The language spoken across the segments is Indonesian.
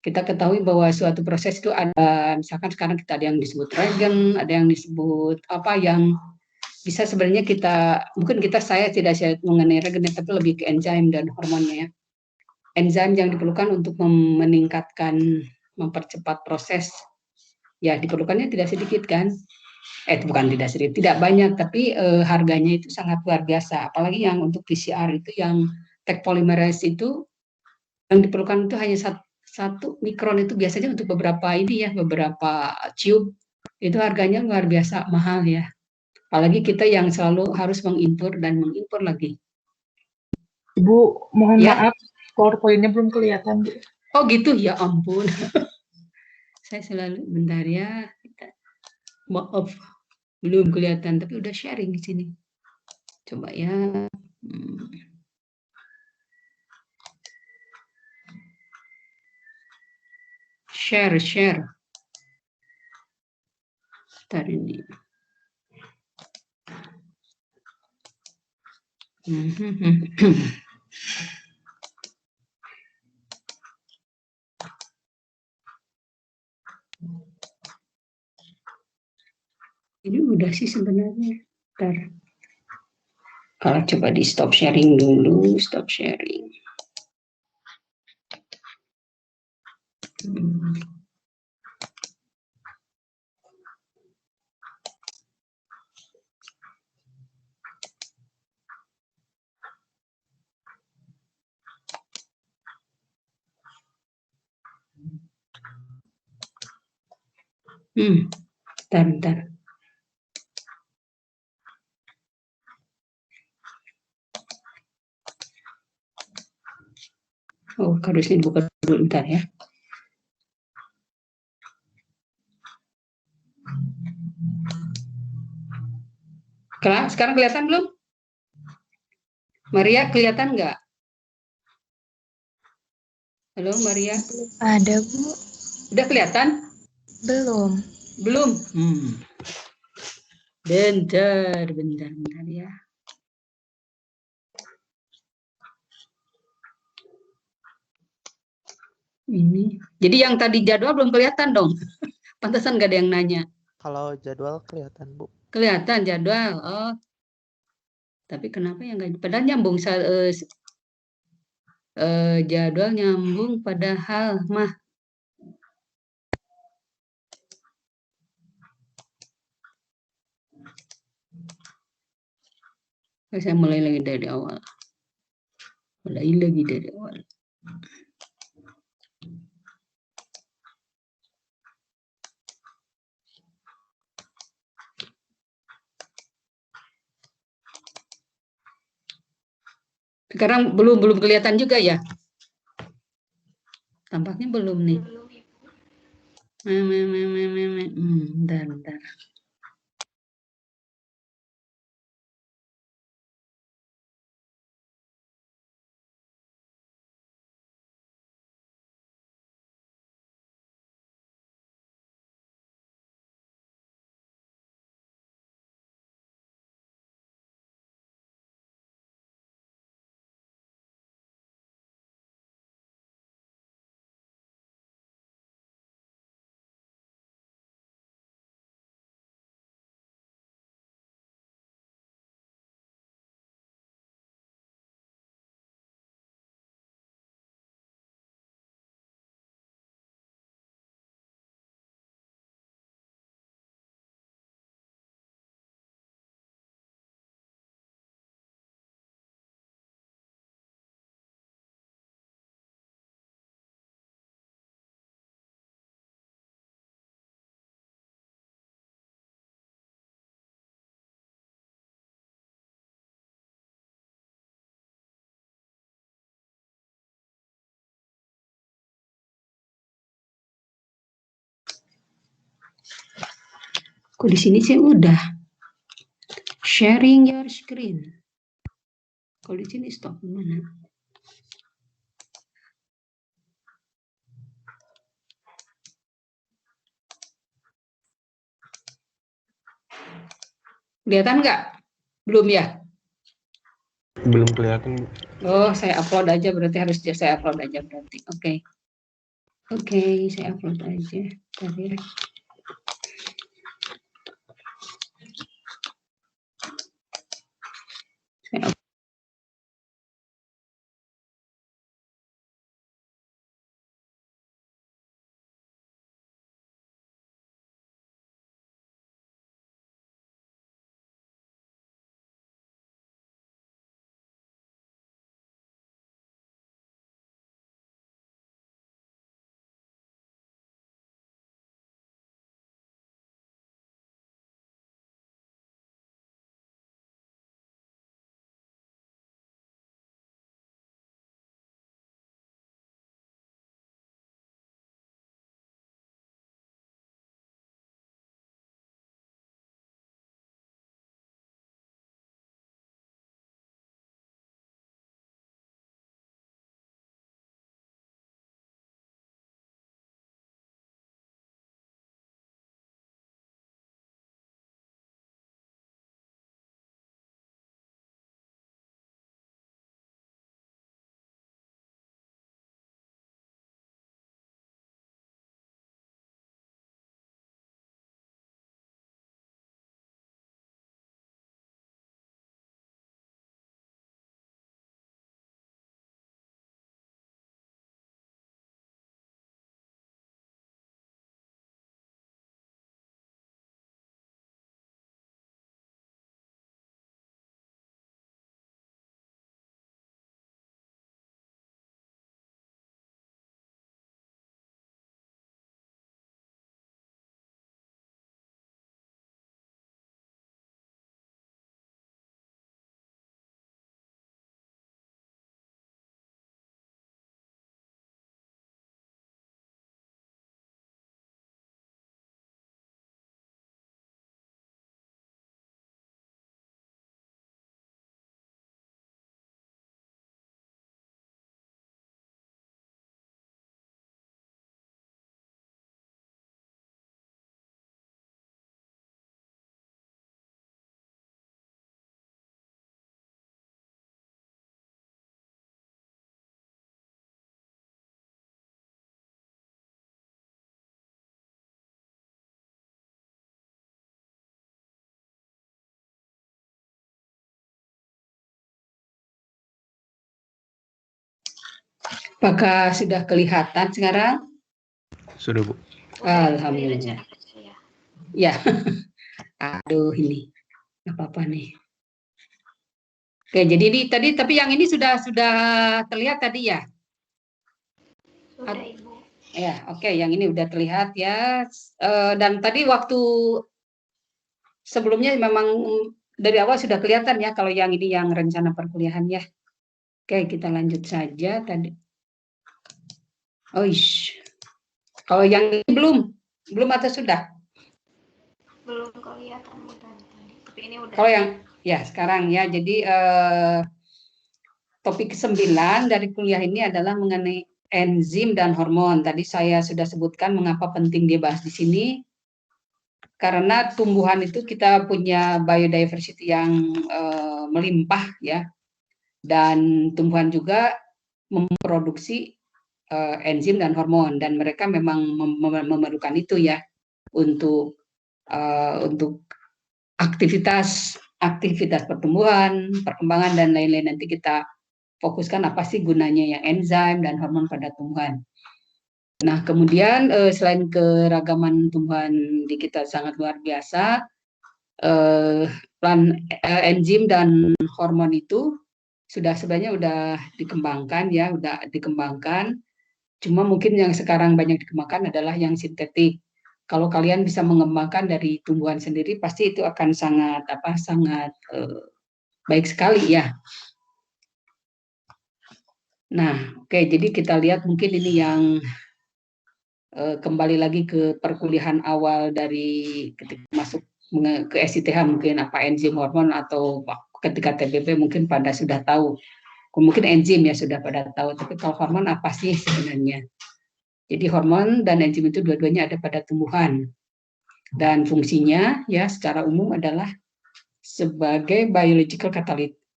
kita ketahui bahwa suatu proses itu ada, misalkan sekarang kita ada yang disebut regen, ada yang disebut apa yang bisa sebenarnya kita, mungkin saya tidak mengenai regen, tapi lebih ke enzim dan hormonnya ya. Enzim yang diperlukan untuk meningkatkan, mempercepat proses, ya diperlukannya tidak sedikit kan. Bukan tidak sedikit, tidak banyak, tapi harganya itu sangat luar biasa. Apalagi yang untuk PCR itu yang tag polymerase itu, yang diperlukan itu hanya satu mikron, itu biasanya untuk beberapa ini ya, beberapa tube, itu harganya luar biasa mahal ya. Apalagi kita yang selalu harus mengimpor dan mengimpor lagi. Ibu, mohon ya? maaf, PowerPoint-nya belum kelihatan, Bu. Oh gitu, ya ampun. Saya selalu, bentar ya. Maaf, belum kelihatan, tapi udah sharing di sini. Coba ya. Share. Bentar ini. Ini udah sih sebenarnya. Bentar. Kalau coba di stop sharing dulu, stop sharing. Bentar. Oh, harusnya dibuka dulu, bentar ya. Sekarang kelihatan belum? Maria, kelihatan nggak? Halo, Maria. Ada, Bu. Udah kelihatan? Belum. Bentar ya. Ini. Jadi yang tadi jadwal belum kelihatan dong. Pantesan nggak ada yang nanya. Kalau jadwal kelihatan, Bu. Kelihatan jadwal. Oh. Tapi kenapa yang nggak? Padahal nyambung jadwal nyambung, padahal mah. Saya mulai lagi dari awal. Sekarang belum kelihatan juga ya? Tampaknya belum nih. Bentar. Kok di sini sih udah sharing your screen. Kalau di sini stop mana? Kelihatan nggak? Belum ya? Belum kelihatan, Bu. Oh, saya upload aja berarti, harus saya upload aja berarti. Oke. Oke, saya upload aja. Tadi. Apakah sudah kelihatan sekarang? Sudah, Bu. Alhamdulillah. Ya, aduh ini nggak apa-apa nih. Oke, jadi ini tadi, tapi yang ini sudah terlihat tadi ya? Sudah, Ibu. Ya, oke, yang ini udah terlihat ya. Dan tadi waktu sebelumnya memang dari awal sudah kelihatan ya kalau yang ini yang rencana perkuliahan ya. Oke, kita lanjut saja tadi. Oh, kalau yang ini belum atau sudah? Belum kelihatan Bu tadi. Tapi ini udah. Kalau yang ya sekarang ya, jadi topik ke-9 dari kuliah ini adalah mengenai enzim dan hormon. Tadi saya sudah sebutkan mengapa penting dibahas di sini. Karena tumbuhan itu kita punya biodiversity yang melimpah ya, dan tumbuhan juga memproduksi enzim dan hormon, dan mereka memang memerlukan itu ya untuk aktivitas pertumbuhan, perkembangan dan lain-lain. Nanti kita fokuskan apa sih gunanya yang enzim dan hormon pada tumbuhan. Nah, kemudian selain keragaman tumbuhan di kita sangat luar biasa, enzim dan hormon itu sebenarnya udah dikembangkan ya, Cuma mungkin yang sekarang banyak dikembangkan adalah yang sintetik. Kalau kalian bisa mengembangkan dari tumbuhan sendiri, pasti itu akan sangat baik sekali ya. Nah, oke, jadi kita lihat mungkin ini yang kembali lagi ke perkuliahan awal dari ketika masuk ke SITH, mungkin apa enzim hormon, atau ketika TBP mungkin pada sudah tahu. Mungkin enzim ya sudah pada tahu, tapi kalau hormon apa sih sebenarnya? Jadi hormon dan enzim itu dua-duanya ada pada tumbuhan. Dan fungsinya ya secara umum adalah sebagai biological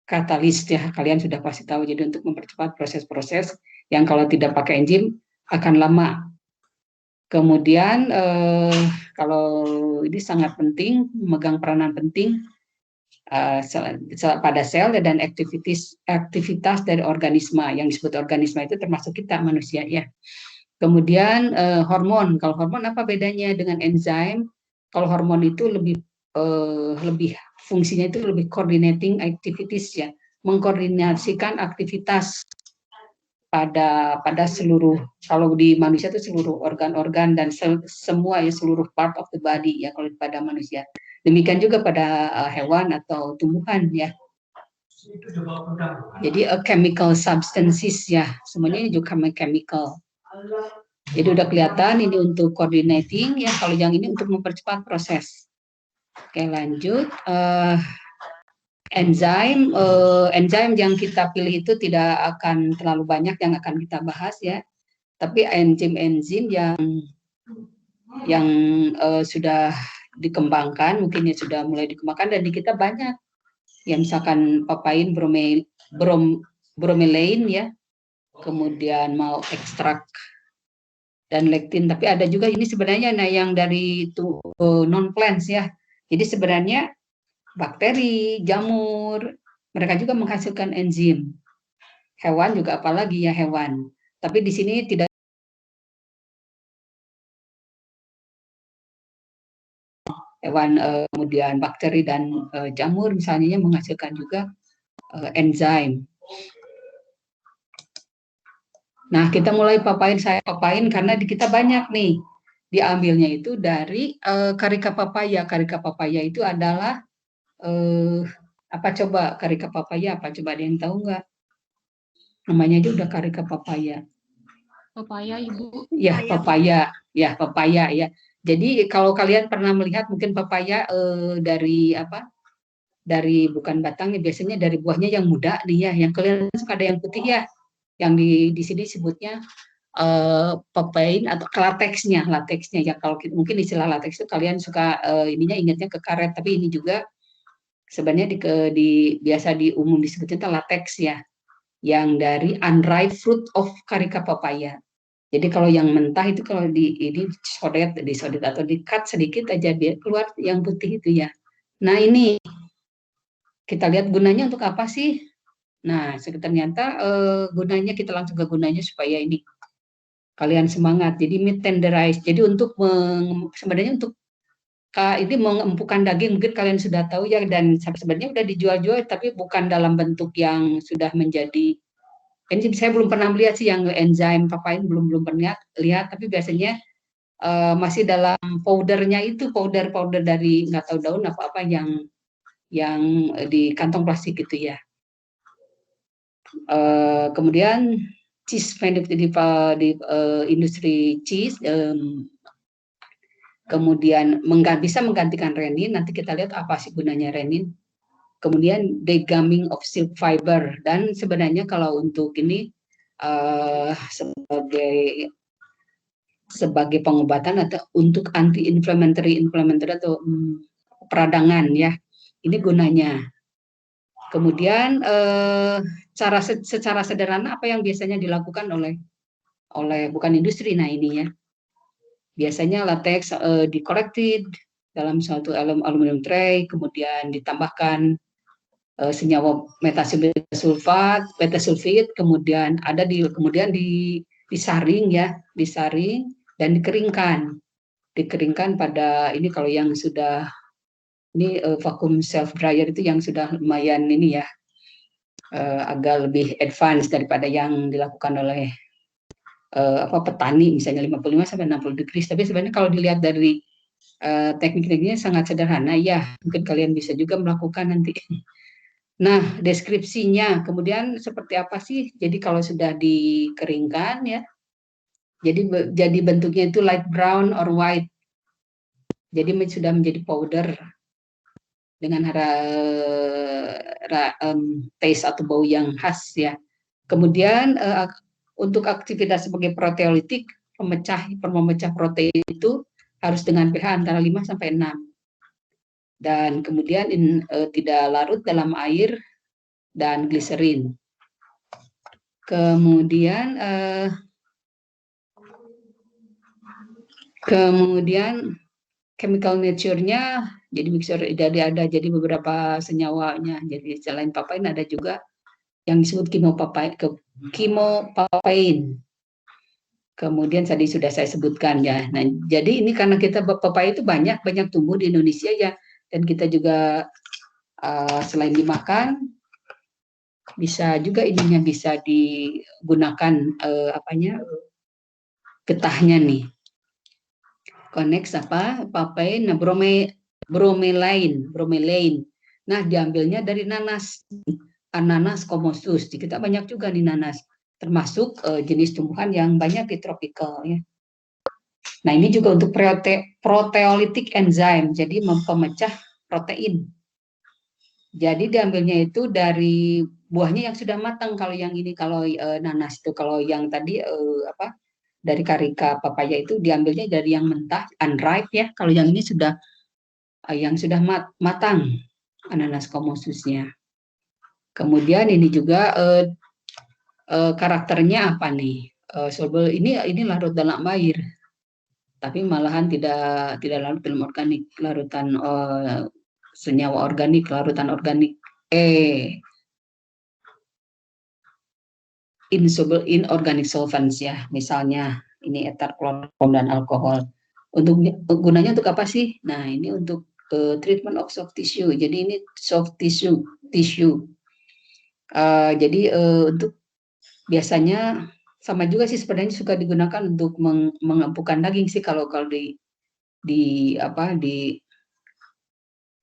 catalyst ya, kalian sudah pasti tahu. Jadi untuk mempercepat proses-proses yang kalau tidak pakai enzim akan lama Kemudian kalau ini sangat penting, memegang peranan penting pada sel dan aktivitas dari organisme. Yang disebut organisme itu termasuk kita manusia ya. Kemudian hormon. Kalau hormon apa bedanya dengan enzim? Kalau hormon itu lebih fungsinya itu lebih coordinating activities ya, mengkoordinasikan aktivitas pada seluruh, kalau di manusia itu seluruh organ-organ dan semua ya, seluruh part of the body ya kalau pada manusia. Demikian juga pada hewan atau tumbuhan ya. Jadi chemical substances ya, semuanya ini juga chemical. Jadi udah kelihatan ini untuk coordinating ya, kalau yang ini untuk mempercepat proses. Oke, lanjut. Enzim yang kita pilih itu tidak akan terlalu banyak yang akan kita bahas ya. Tapi enzim-enzim yang sudah dikembangkan, mungkin ya sudah mulai dikembangkan dan di kita banyak. Ya misalkan papain bromelain ya, kemudian mau ekstrak dan lektin. Tapi ada juga ini sebenarnya yang dari non plants ya. Jadi sebenarnya bakteri, jamur, mereka juga menghasilkan enzim. Hewan juga apalagi ya hewan. Tapi di sini tidak hewan, kemudian bakteri dan jamur misalnya menghasilkan juga enzim. Nah, kita mulai papain karena di kita banyak nih. Diambilnya itu dari karika papaya. Karika papaya itu adalah apa coba karika papaya apa coba ada yang tahu nggak? Namanya aja udah karika papaya. Papaya, Ibu. Ya, papaya ya. Jadi kalau kalian pernah melihat mungkin papaya dari apa? Dari bukan batangnya, biasanya dari buahnya yang muda nih ya. Yang kalian suka ada yang putih ya. Yang di sini sebutnya papain atau lateksnya ya. Kalau mungkin istilah lateks itu kalian suka ininya ingatnya ke karet, tapi ini juga sebenarnya biasa di umum disebutnya lateks ya. Yang dari unripe fruit of carica papaya. Jadi kalau yang mentah itu kalau disodet atau di-cut sedikit aja biar keluar yang putih itu ya. Nah ini kita lihat gunanya untuk apa sih? Nah ternyata gunanya kita langsung ke gunanya supaya ini kalian semangat. Jadi meat tenderize. Jadi untuk sebenarnya untuk ini mengempukkan daging mungkin kalian sudah tahu ya, dan sebenarnya udah dijual-jual tapi bukan dalam bentuk yang sudah menjadi enzim. Saya belum pernah melihat sih yang enzim papain, belum pernah lihat, tapi biasanya masih dalam powdernya itu powder dari nggak tahu daun apa yang di kantong plastik gitu ya. Kemudian cheese di industri cheese, kemudian bisa menggantikan renin. Nanti kita lihat apa sih gunanya renin. Kemudian degumming of silk fiber, dan sebenarnya kalau untuk ini sebagai pengobatan atau untuk anti-inflammatory atau peradangan ya. Ini gunanya. Kemudian secara sederhana apa yang biasanya dilakukan oleh bukan industri, nah ini ya. Biasanya latex di-collected dalam suatu aluminium tray, kemudian ditambahkan senyawa metasulfit, kemudian disaring ya, disaring dan dikeringkan pada ini. Kalau yang sudah ini vacuum self dryer itu yang sudah lumayan ini ya, agak lebih advance daripada yang dilakukan oleh petani misalnya 55 sampai 60 degrees. Tapi sebenarnya kalau dilihat dari teknik-tekniknya sangat sederhana ya, mungkin kalian bisa juga melakukan nanti. Nah, deskripsinya kemudian seperti apa sih? Jadi kalau sudah dikeringkan ya, jadi bentuknya itu light brown or white. Jadi sudah menjadi powder dengan taste atau bau yang khas ya. Kemudian untuk aktivitas sebagai proteolitik, pemecah protein itu harus dengan pH antara 5 sampai 6. Dan kemudian tidak larut dalam air dan gliserin. Kemudian Kemudian chemical nature-nya jadi jadi beberapa senyawanya. Jadi selain papain ada juga yang disebut kimopapain. Kemudian tadi sudah saya sebutkan ya. Nah, jadi ini karena kita pepaya itu banyak tumbuh di Indonesia ya, dan kita juga selain dimakan bisa juga ininya bisa digunakan getahnya nih. Connect papain, nah bromelain. Nah, diambilnya dari nanas, Ananas comossus. Di kita banyak juga di nanas, termasuk jenis tumbuhan yang banyak di tropical ya. Nah, ini juga untuk proteolytic enzyme, jadi pemecah protein. Jadi diambilnya itu dari buahnya yang sudah matang. Kalau yang ini, kalau nanas itu, kalau yang tadi dari karika papaya itu diambilnya dari yang mentah, unripe ya. Kalau yang ini sudah matang, Ananas comossusnya. Kemudian ini juga karakternya apa nih? Soluble ini larut dalam air, tapi malahan tidak larut dalam organik, larutan senyawa organik, larutan organik. Insoluble in organic solvents ya, misalnya ini etar klorofom dan alkohol. Gunanya untuk apa sih? Nah, ini untuk treatment of soft tissue. Jadi ini soft tissue. Jadi untuk biasanya sama juga sih sebenarnya suka digunakan untuk mengempukan daging sih kalau di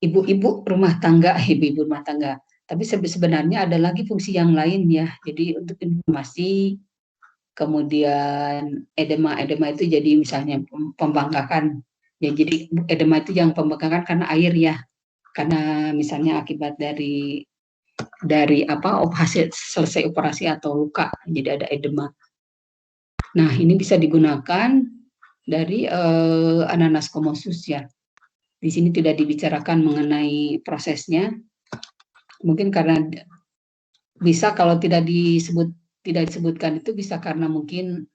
ibu-ibu rumah tangga, Tapi sebenarnya ada lagi fungsi yang lain ya. Jadi untuk inflamasi, kemudian edema itu jadi misalnya pembengkakan. Ya, jadi edema itu yang pembengkakan karena air ya. Karena misalnya akibat dari hasil selesai operasi atau luka, jadi ada edema. Nah, ini bisa digunakan dari Ananas comossus ya. Di sini tidak dibicarakan mengenai prosesnya, mungkin karena bisa kalau tidak disebutkan itu bisa karena mungkin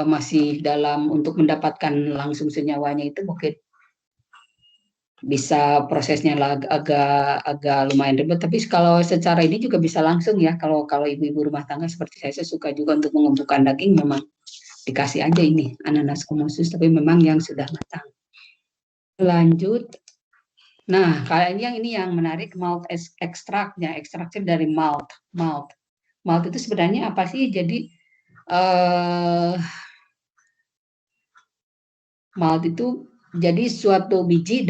masih dalam untuk mendapatkan langsung senyawanya itu mungkin bisa prosesnya agak lumayan ribet. Tapi kalau secara ini juga bisa langsung ya. Kalau ibu-ibu rumah tangga seperti saya suka juga untuk mengembungkan daging, memang dikasih aja ini Ananas comossus, tapi memang yang sudah matang. Lanjut. Nah, kayaknya ini yang menarik, malt ekstraknya dari malt. Malt itu sebenarnya apa sih? Jadi malt itu jadi suatu biji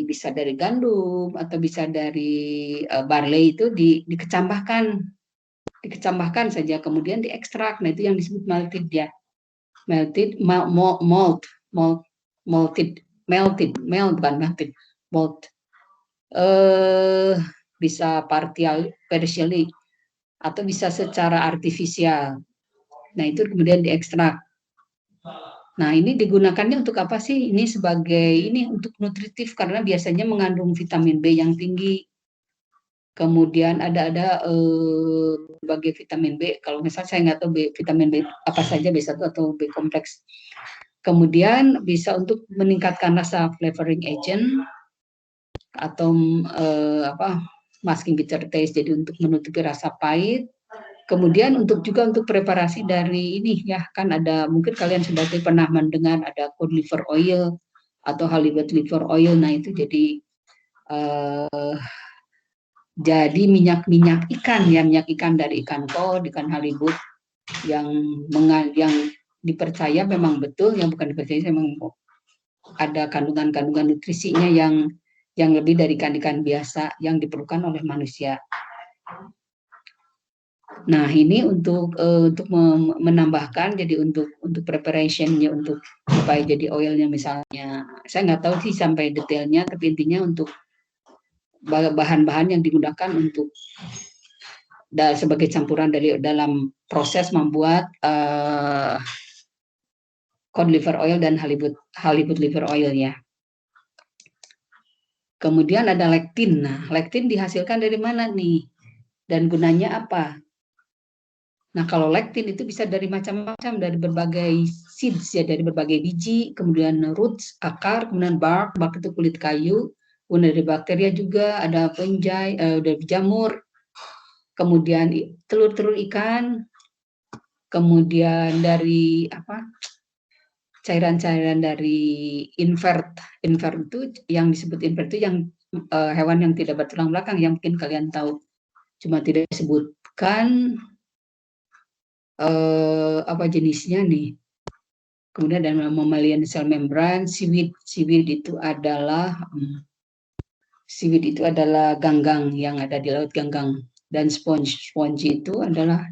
bisa dari gandum atau bisa dari barley itu dikecambahkan saja, kemudian diekstrak. Nah, itu yang disebut malted ya. Melted malt. Bisa partially atau bisa secara artifisial. Nah, itu kemudian diekstrak. Nah, ini digunakannya untuk apa sih? Ini untuk nutritif karena biasanya mengandung vitamin B yang tinggi. Kemudian ada berbagai vitamin B. Kalau misalnya saya nggak tahu vitamin B apa saja, B1 atau B kompleks. Kemudian bisa untuk meningkatkan rasa flavoring agent atau masking bitter taste, jadi untuk menutupi rasa pahit. Kemudian juga untuk preparasi dari ini ya, kan ada, mungkin kalian sudah pernah mendengar ada cod liver oil atau halibut liver oil. Nah, itu jadi minyak ikan ya, minyak ikan dari ikan cod, ikan halibut yang dipercaya memang betul, yang bukan dipercaya memang ada kandungan nutrisinya yang lebih dari ikan biasa yang diperlukan oleh manusia. Nah, ini untuk menambahkan, jadi untuk preparationnya, untuk supaya jadi oilnya misalnya, saya nggak tahu sih sampai detailnya, tapi intinya untuk bahan-bahan yang digunakan untuk sebagai campuran dalam proses membuat cod liver oil dan halibut liver oil ya. Kemudian ada lektin. Nah, lektin dihasilkan dari mana nih? Dan gunanya apa? Nah, kalau lektin itu bisa dari macam-macam, dari berbagai seeds ya, dari berbagai biji, kemudian roots, akar, kemudian bark itu kulit kayu, kemudian dari bakteria juga ada fungi, dari jamur, kemudian telur-telur ikan, kemudian dari cairan-cairan dari invert itu yang disebut invert itu yang hewan yang tidak bertulang belakang yang mungkin kalian tahu, cuma tidak disebutkan apa jenisnya nih. Kemudian ada mammalian cell membrane, seaweed itu adalah ganggang yang ada di laut, ganggang, dan sponge itu adalah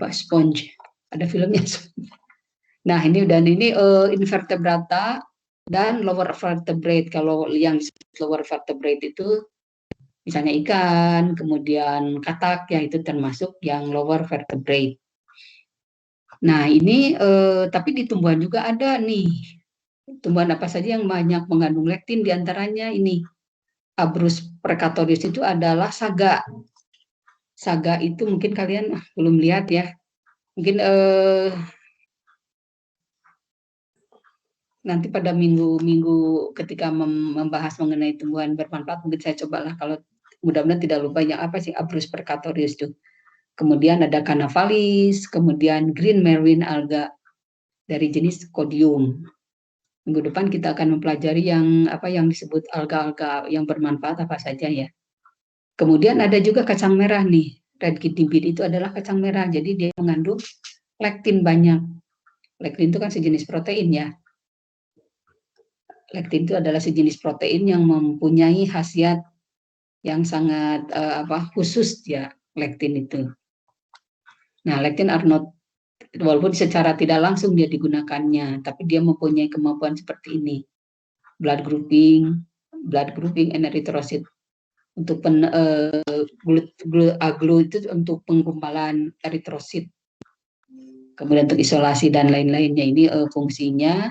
sponge, ada filmnya. Nah, ini invertebrata dan lower vertebrate. Kalau yang lower vertebrate itu misalnya ikan, kemudian katak, ya itu termasuk yang lower vertebrate. Nah, ini tapi di tumbuhan juga ada nih. Tumbuhan apa saja yang banyak mengandung lektin, diantaranya ini Abrus precatorius itu adalah saga. Saga itu mungkin kalian belum lihat ya. Mungkin nanti pada minggu-minggu ketika membahas mengenai tumbuhan bermanfaat, mungkin saya cobalah, kalau mudah-mudahan tidak lupa yang apa sih Abrus precatorius itu. Kemudian ada Canavalis, kemudian green marine alga dari jenis Codium. Minggu depan kita akan mempelajari yang disebut alga-alga yang bermanfaat apa saja ya. Kemudian ada juga kacang merah nih. Red kidney bean itu adalah kacang merah, jadi dia mengandung lektin banyak. Lektin itu kan sejenis protein ya. Lektin itu adalah sejenis protein yang mempunyai khasiat yang sangat khusus ya, lektin itu. Nah, lektin are not, walaupun secara tidak langsung dia digunakannya, tapi dia mempunyai kemampuan seperti ini. Blood grouping and erythrocyte untuk aglo itu untuk penggumpalan eritrosit, kemudian untuk isolasi dan lain-lainnya. Ini fungsinya.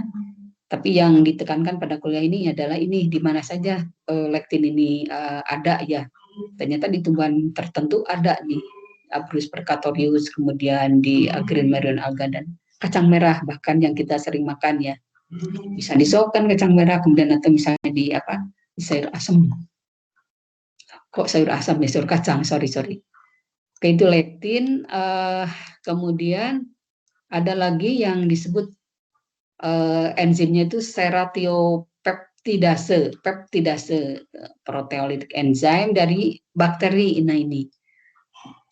Tapi yang ditekankan pada kuliah ini adalah ini di mana saja lektin ini ada ya. Ternyata di tumbuhan tertentu ada nih, Abrus precatorius, kemudian di green marine alga dan kacang merah bahkan yang kita sering makan ya. Bisa disopkan kacang merah, kemudian atau misalnya di sayur asam. Kok sayur asam ya, sayur kacang, sorry. Oke, itu lektin. Kemudian ada lagi yang disebut enzimnya itu seratiopeptidase, proteolytic enzyme dari bakteri. Nah, ini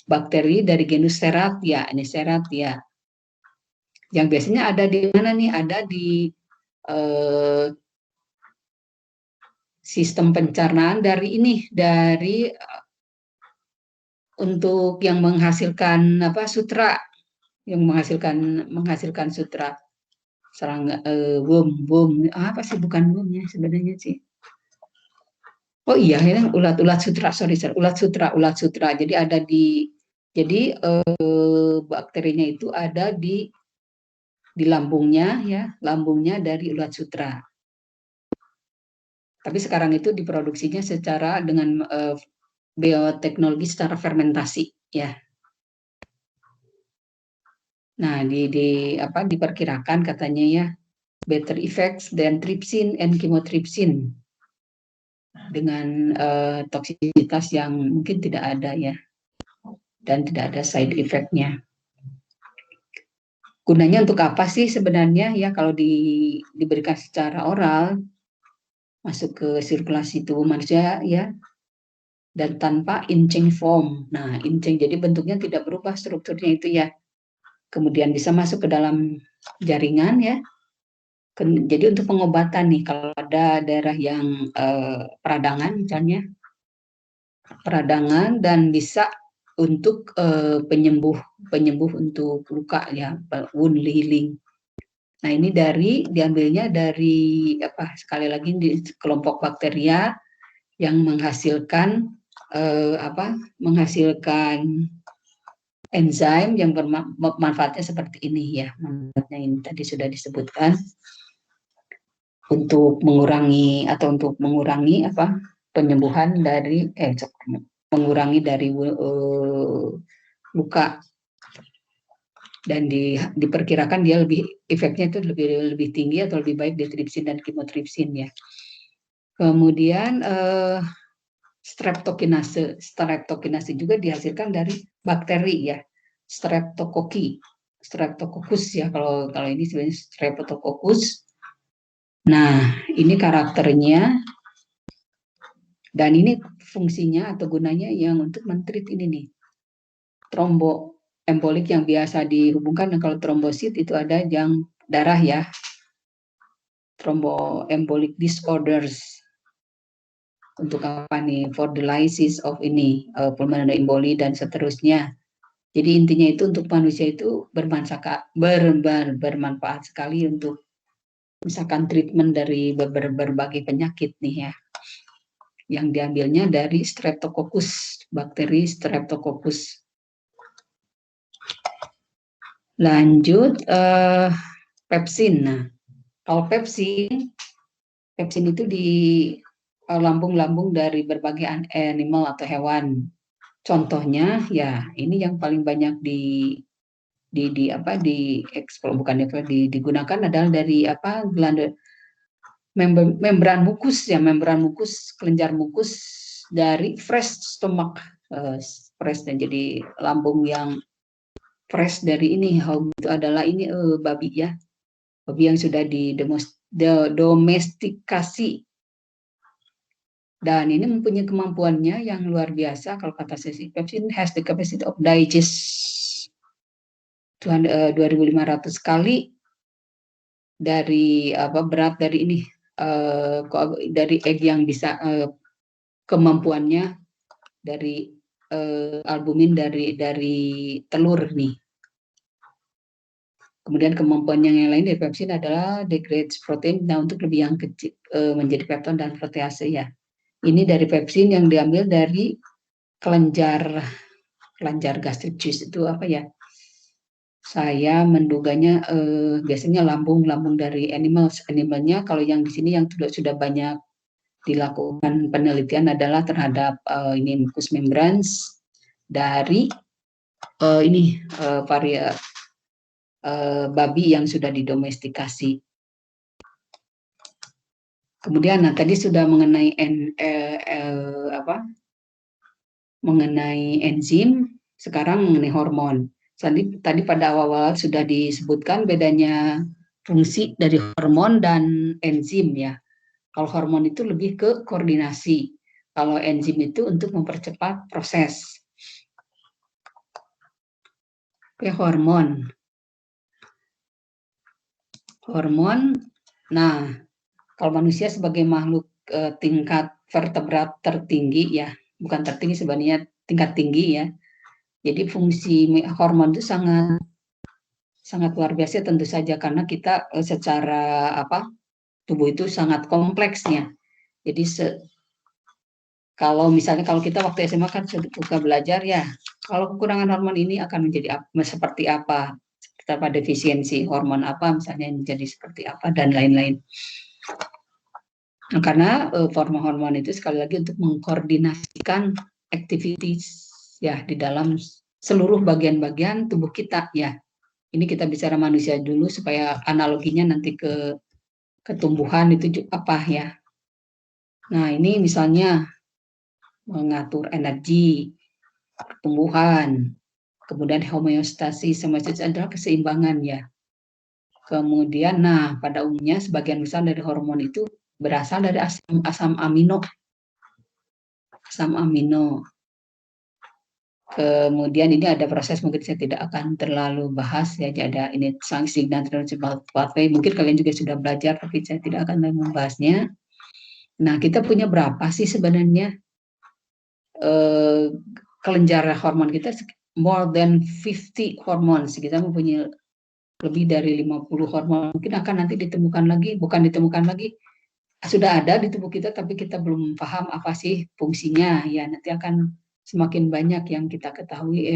bakteri dari genus Serratia. Ini Serratia. Yang biasanya ada di mana nih? Ada di sistem pencernaan dari untuk yang menghasilkan sutra, yang menghasilkan sutra. Serangga, worm apa sih, bukan worm ya sebenarnya sih. Oh iya, ini ulat sutra, sorry, ulat sutra. Jadi ada bakterinya itu ada di lambungnya ya, lambungnya dari ulat sutra. Tapi sekarang itu diproduksinya dengan bioteknologi secara fermentasi ya. Nah, diperkirakan katanya ya, better effects than trypsin and chymotrypsin dengan toksisitas yang mungkin tidak ada ya, dan tidak ada side effect-nya. Gunanya untuk apa sih sebenarnya ya, kalau diberikan secara oral masuk ke sirkulasi tubuh manusia ya, dan tanpa in-chain form. Nah, in-chain jadi bentuknya tidak berubah strukturnya itu ya. Kemudian bisa masuk ke dalam jaringan ya. Jadi untuk pengobatan nih, kalau ada daerah yang peradangan misalnya, peradangan, dan bisa untuk penyembuh untuk luka ya, wound healing. Nah, ini diambilnya dari sekali lagi di kelompok bakteria yang menghasilkan enzim yang bermanfaatnya seperti ini ya. Manfaatnya ini tadi sudah disebutkan untuk mengurangi penyembuhan dari mengurangi dari luka. dan diperkirakan dia lebih efeknya itu lebih tinggi atau lebih baik dari tripsin dan chymotrypsin ya. Kemudian streptokinase juga dihasilkan dari bakteri ya, streptococcus ya, kalau ini sebenarnya streptococcus. Nah, ini karakternya dan ini fungsinya atau gunanya yang untuk mentreat ini nih, tromboembolik yang biasa dihubungkan dengan kalau trombosit itu ada yang darah ya, thromboembolic disorders. Untuk apa nih? For the lysis of ini pulmonary emboli dan seterusnya. Jadi intinya itu untuk manusia itu bermanfaat sekali untuk misalkan treatment dari berbagai penyakit nih ya, yang diambilnya dari Streptococcus, bakteri Streptococcus. Lanjut pepsin. Nah, kalau pepsin itu di lambung-lambung dari berbagai animal atau hewan. Contohnya ya ini yang paling banyak digunakan adalah dari gland membran mukus ya, kelenjar mukus dari fresh stomach, fresh, dan jadi lambung yang fresh dari ini itu adalah ini babi ya, babi yang sudah didomestikasi. Dan ini mempunyai kemampuannya yang luar biasa. Kalau kata saya, pepsin has the capacity of digest 2.500 kali dari berat dari ini dari egg yang bisa kemampuannya dari albumin dari telur nih. Kemudian kemampuan yang lain dari pepsin adalah degrades protein, nah untuk lebih yang kecil menjadi peptide dan protease ya. Ini dari pepsin yang diambil dari kelenjar gastric juice itu apa ya? Saya menduganya biasanya lambung dari animalnya. Kalau yang di sini yang sudah banyak dilakukan penelitian adalah terhadap ini mucous membranes dari babi yang sudah didomestikasi. Kemudian, tadi sudah mengenai mengenai enzim, sekarang mengenai hormon. Tadi pada awal sudah disebutkan bedanya fungsi dari hormon dan enzim ya. Kalau hormon itu lebih ke koordinasi, kalau enzim itu untuk mempercepat proses. Oke, hormon. Nah, kalau manusia sebagai makhluk tingkat vertebrat tertinggi ya, bukan tertinggi sebenarnya, tingkat tinggi ya. Jadi fungsi hormon itu sangat luar biasa tentu saja, karena kita secara tubuh itu sangat kompleksnya. Jadi kalau kita waktu SMA kan suka belajar ya, kalau kekurangan hormon ini akan menjadi seperti apa, terdapat defisiensi hormon apa misalnya menjadi seperti apa dan lain-lain. Nah, karena hormon itu sekali lagi untuk mengkoordinasikan activities ya di dalam seluruh bagian-bagian tubuh kita ya. Ini kita bicara manusia dulu supaya analoginya nanti ke tumbuhan itu apa ya. Nah, ini misalnya mengatur energi tumbuhan, kemudian homeostasis adalah keseimbangan ya. Kemudian, pada umumnya sebagian besar dari hormon itu berasal dari asam amino. Kemudian ini ada proses, mungkin saya tidak akan terlalu bahas ya, ada ini signal transfer pathway, mungkin kalian juga sudah belajar tapi saya tidak akan membahasnya. Nah, kita punya berapa sih sebenarnya kelenjar hormon kita? More than 50 hormones. Kita mempunyai lebih dari 50 hormon. Mungkin akan nanti sudah ada di tubuh kita tapi kita belum paham apa sih fungsinya ya. Nanti akan semakin banyak yang kita ketahui,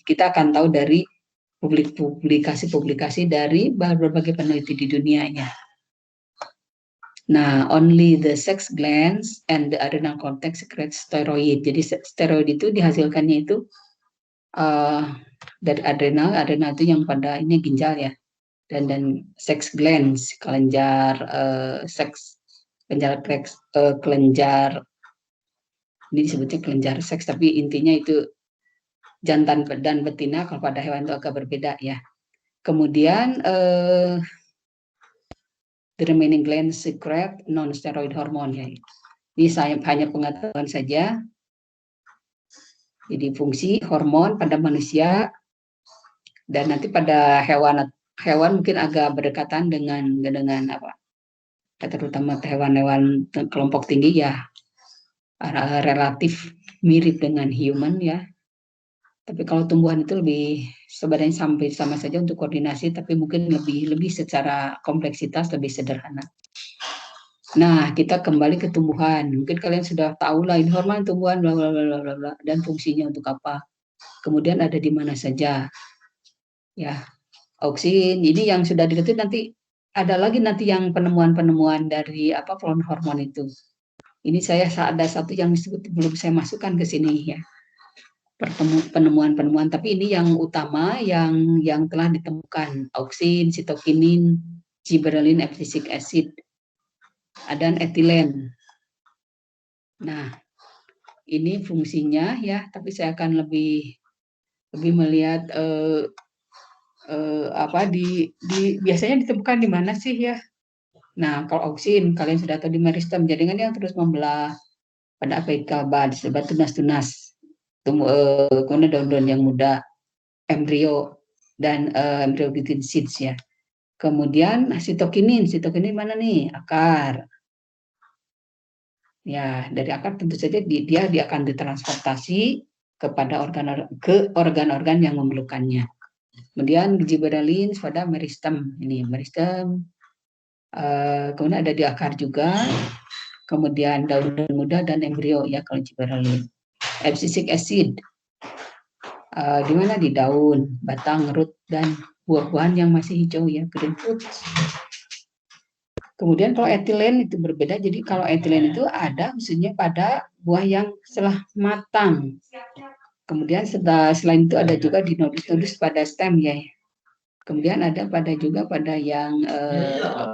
kita akan tahu dari publikasi dari berbagai peneliti di dunianya. Nah, only the sex glands and the adrenal cortex secrete steroid. Jadi steroid itu dihasilkannya itu eh, dari adrenal itu yang pada ini ginjal ya, dan sex glands, kelenjar seks, kelenjar ini disebutnya kelenjar seks, tapi intinya itu jantan dan betina. Kalau pada hewan itu agak berbeda ya. Kemudian the remaining glands secrete non-steroid hormone ya. Ini saya hanya pengetahuan saja. Jadi fungsi hormon pada manusia dan nanti pada hewan mungkin agak berdekatan dengan apa? Terutama hewan-hewan kelompok tinggi ya, relatif mirip dengan human ya. Tapi kalau tumbuhan itu lebih sebenarnya sampai sama saja untuk koordinasi, tapi mungkin lebih secara kompleksitas lebih sederhana. Nah, kita kembali ke tumbuhan. Mungkin kalian sudah tahu lah ini hormon tumbuhan bla bla bla bla bla dan fungsinya untuk apa. Kemudian ada di mana saja. Ya, auksin. Ini yang sudah diketahui, nanti ada lagi nanti yang penemuan-penemuan dari apa hormon itu. Ini saya ada satu yang disebut belum saya masukkan ke sini ya. Penemuan-penemuan, tapi ini yang utama yang telah ditemukan, auksin, sitokinin, gibberellin, abscisic acid, dan etilen. Nah, ini fungsinya ya, tapi saya akan lebih melihat biasanya ditemukan di mana sih ya. Nah, kalau auksin kalian sudah tahu di meristem, jaringan yang terus membelah pada apical buds, tunas-tunas, kemudian daun-daun yang muda, embrio dan embryologicin seeds ya. Kemudian sitokinin mana nih? Akar. Ya, dari akar tentu saja dia akan ditransportasi kepada organ-organ yang memerlukannya. Kemudian gibberellin pada meristem, ini meristem. Kemudian ada di akar juga. Kemudian daun muda dan embrio ya kalau gibberellin. Abscisic acid di mana? Di daun, batang, root dan buah-buahan yang masih hijau ya, green fruits. Kemudian kalau etilen itu berbeda. Jadi kalau etilen itu ada khususnya pada buah yang setelah matang. Kemudian selain itu ada juga di nodus-nodus pada stem ya. Kemudian ada juga pada yang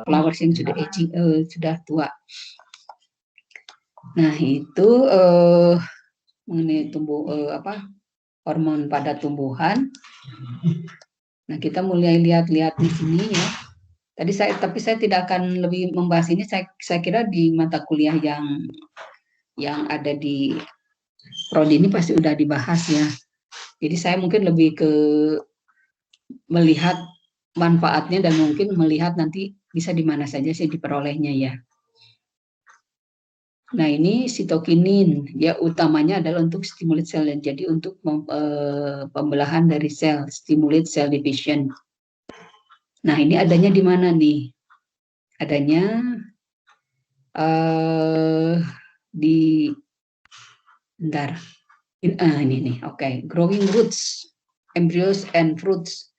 flowers yang sudah aging, sudah tua. Nah itu mengenai hormon pada tumbuhan. Nah kita mulai lihat di sini ya. Tapi saya tidak akan lebih membahas ini. Saya kira di mata kuliah yang ada di prodi ini pasti udah dibahas ya. Jadi saya mungkin lebih ke melihat manfaatnya dan mungkin melihat nanti bisa di mana saja sih diperolehnya ya. Nah ini sitokinin ya, utamanya adalah untuk stimulate sel, jadi untuk pembelahan dari sel, stimulate cell division. Nah ini adanya di mana nih? Adanya di ini nih, oke. Growing roots, embryos and fruits.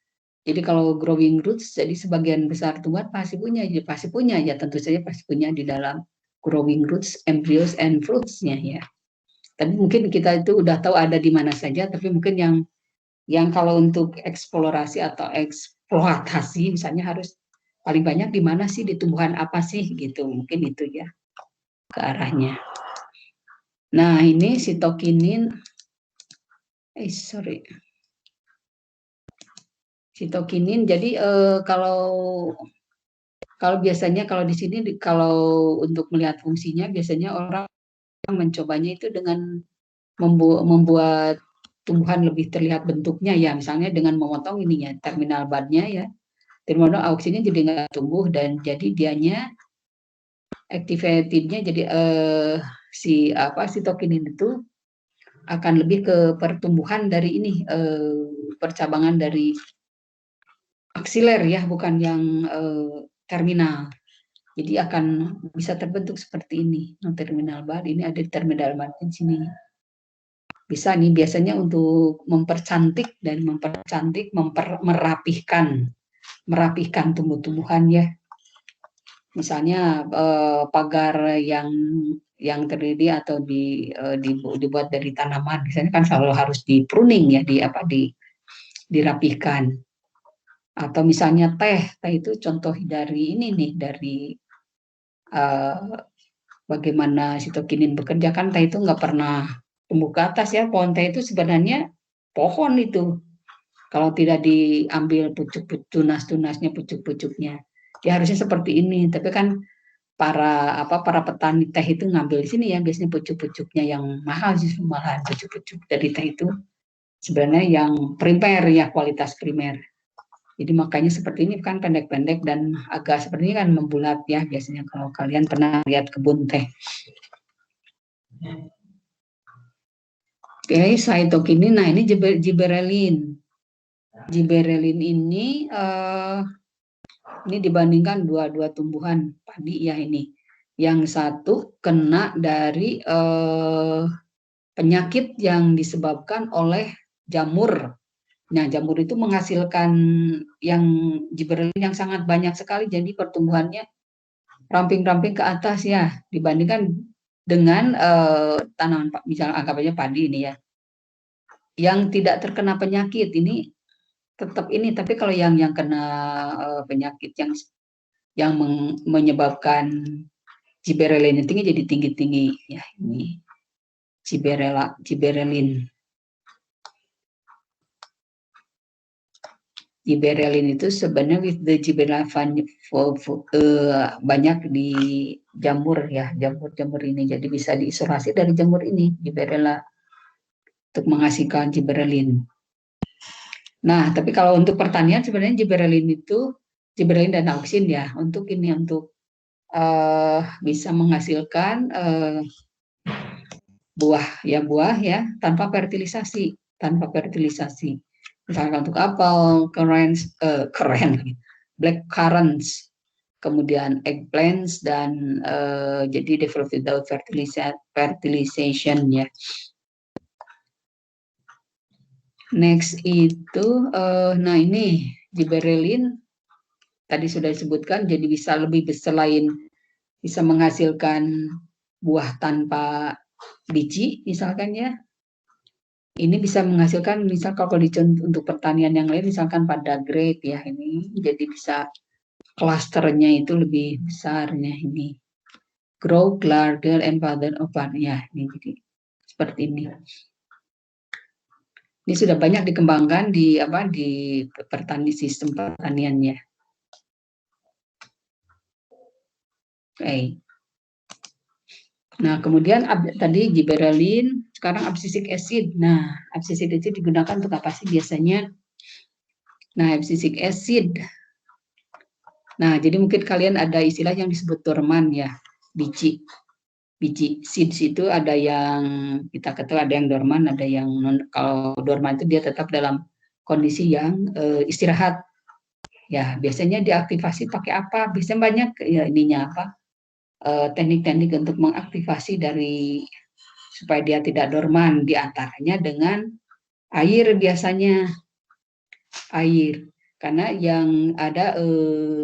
Jadi kalau growing roots, jadi sebagian besar tumbuhan pasti punya ya, tentu saja pasti punya di dalam growing roots, embryos and fruits-nya ya. Tapi mungkin kita itu udah tahu ada di mana saja, tapi mungkin yang kalau untuk eksplorasi atau eksploitasi misalnya harus paling banyak di mana sih, di tumbuhan apa sih gitu, mungkin itu ya ke arahnya. Nah ini sitokinin, sitokinin. Jadi kalau biasanya kalau di sini kalau untuk melihat fungsinya biasanya orang mencobanya itu dengan membuat tumbuhan lebih terlihat bentuknya ya, misalnya dengan memotong ininya terminal budnya ya, terminal auksinnya jadi nggak tumbuh dan jadi dianya activatednya jadi sitokinin itu akan lebih ke pertumbuhan dari ini percabangan dari aksiler ya, bukan yang terminal. Jadi akan bisa terbentuk seperti ini. Non terminal bud ini ada di terminal bud di sini. Bisa nih biasanya untuk mempercantik merapihkan tumbuh-tumbuhan ya. Misalnya pagar yang yang terdiri atau dibuat dari tanaman, biasanya kan selalu harus di pruning ya, dirapihkan. Atau misalnya teh itu contoh dari ini nih, dari bagaimana sitokinin bekerja. Kan teh itu nggak pernah tumbuh ke atas ya, pohon teh itu sebenarnya pohon itu. Kalau tidak diambil tunas-tunasnya, pucuk-pucuknya, ya harusnya seperti ini. Tapi kan para petani teh itu ngambil di sini ya, biasanya pucuk-pucuknya yang mahal, justru malahan pucuk-pucuk dari teh itu sebenarnya yang primer ya, kualitas primer. Jadi makanya seperti ini kan pendek-pendek dan agak seperti ini kan membulat ya, biasanya kalau kalian pernah lihat kebun teh. Oke, cytokinin. Nah, ini gibberellin. Gibberellin ini dibandingkan dua tumbuhan padi ya ini. Yang satu kena dari penyakit yang disebabkan oleh jamur. Nah, jamur itu menghasilkan yang gibberellin yang sangat banyak sekali, jadi pertumbuhannya ramping-ramping ke atas ya, dibandingkan dengan tanaman, misalnya anggap aja padi ini ya, yang tidak terkena penyakit ini tetap ini. Tapi kalau yang kena penyakit yang menyebabkan gibberellin tinggi, jadi tinggi-tinggi ya, ini gibberellin. Gibberellin itu sebenarnya with the gibberellin banyak di jamur ya, jamur ini. Jadi bisa diisolasi dari jamur ini, gibberella, untuk menghasilkan gibberellin. Nah, tapi kalau untuk pertanian sebenarnya gibberellin dan auksin ya, untuk ini, untuk bisa menghasilkan buah ya tanpa fertilisasi. Misalkan untuk apel, black currants, kemudian eggplants, dan jadi develop without fertilization ya. Next itu, nah ini gibberellin tadi sudah disebutkan, jadi bisa lebih, selain bisa menghasilkan buah tanpa biji misalkan ya, ini bisa menghasilkan, misal kalau untuk pertanian yang lain, misalkan pada grape ya, ini jadi bisa klasternya itu lebih besarnya ini, grow larger and farther apart ya, ini jadi seperti ini. Ini sudah banyak dikembangkan di sistem pertaniannya. Oke. Nah, kemudian tadi gibberellin, sekarang abscisic acid. Nah, abscisic acid digunakan untuk apa sih biasanya? Nah, abscisic acid. Nah, jadi mungkin kalian ada istilah yang disebut dorman ya, biji seeds itu ada yang kita ketahui, ada yang dorman, ada yang kalau dorman itu dia tetap dalam kondisi yang istirahat. Ya, biasanya diaktifasi pakai apa? Biasanya banyak ya ininya teknik-teknik untuk mengaktifasi dari supaya dia tidak dorman, diantaranya dengan air, biasanya air, karena yang ada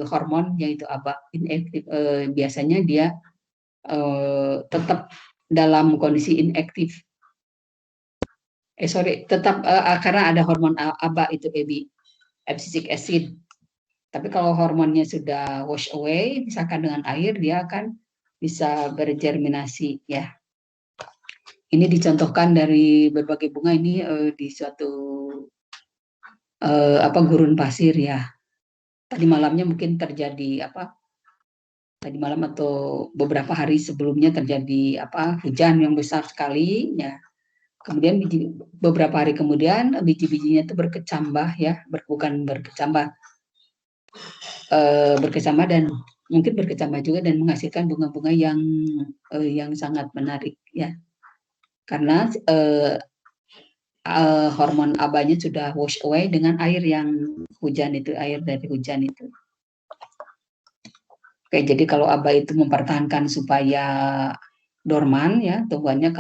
hormon yaitu inaktif, biasanya dia tetap dalam kondisi inaktif. Tetap karena ada hormon ABA itu abscisic acid. Tapi kalau hormonnya sudah wash away, misalkan dengan air, dia akan bisa bergerminasi ya. Ini dicontohkan dari berbagai bunga ini di suatu gurun pasir ya. Tadi malamnya mungkin terjadi tadi malam atau beberapa hari sebelumnya terjadi hujan yang besar sekali ya. Kemudian beberapa hari kemudian biji-bijinya itu berkecambah ya, bukan berkecambah, berkecambah dan mungkin berkecambah juga dan menghasilkan bunga-bunga yang sangat menarik ya. Karena hormon ABA-nya sudah wash away dengan air yang hujan itu, air dari hujan itu. Oke, jadi kalau ABA itu mempertahankan supaya dorman ya tumbuhannya,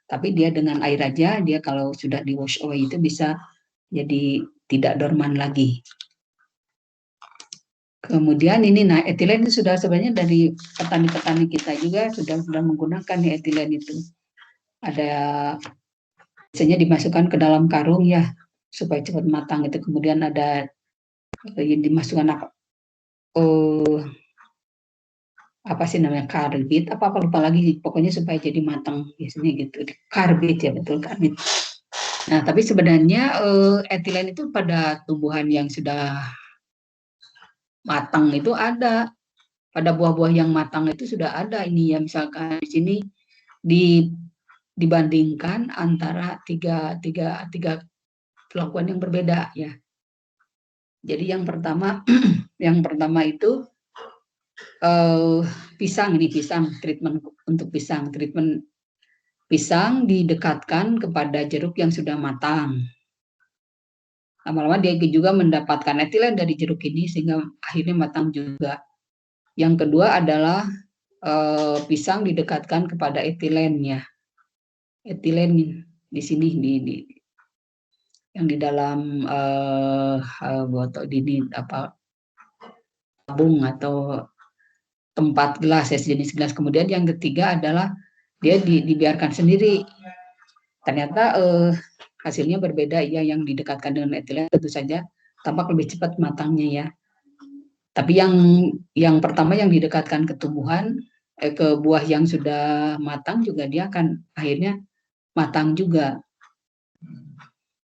tapi dia dengan air aja, dia kalau sudah di wash away itu bisa jadi tidak dorman lagi. Kemudian ini, nah etilen itu sudah sebenarnya dari petani-petani kita juga sudah menggunakan etilen itu. Ada biasanya dimasukkan ke dalam karung ya supaya cepat matang itu. Kemudian ada yang dimasukkan apa sih namanya karbit apa lupa lagi, pokoknya supaya jadi matang biasanya gitu. Karbit ya, betul, karbit. Nah tapi sebenarnya etilen itu pada tumbuhan yang sudah matang itu ada, pada buah-buah yang matang itu sudah ada ini ya. Misalkan di sini dibandingkan antara tiga perlakuan yang berbeda ya. Jadi yang pertama itu pisang, treatment untuk treatment pisang didekatkan kepada jeruk yang sudah matang. Lama-lama dia juga mendapatkan etilen dari jeruk ini sehingga akhirnya matang juga. Yang kedua adalah pisang didekatkan kepada etilennya. Etilen di sini yang di dalam botol ini apa tabung atau tempat gelas ya, sejenis gelas. Kemudian yang ketiga adalah dia dibiarkan sendiri. Ternyata hasilnya berbeda ya, yang didekatkan dengan etilen tentu saja tampak lebih cepat matangnya ya. Tapi yang pertama yang didekatkan ke tumbuhan ke buah yang sudah matang juga dia akan akhirnya matang juga.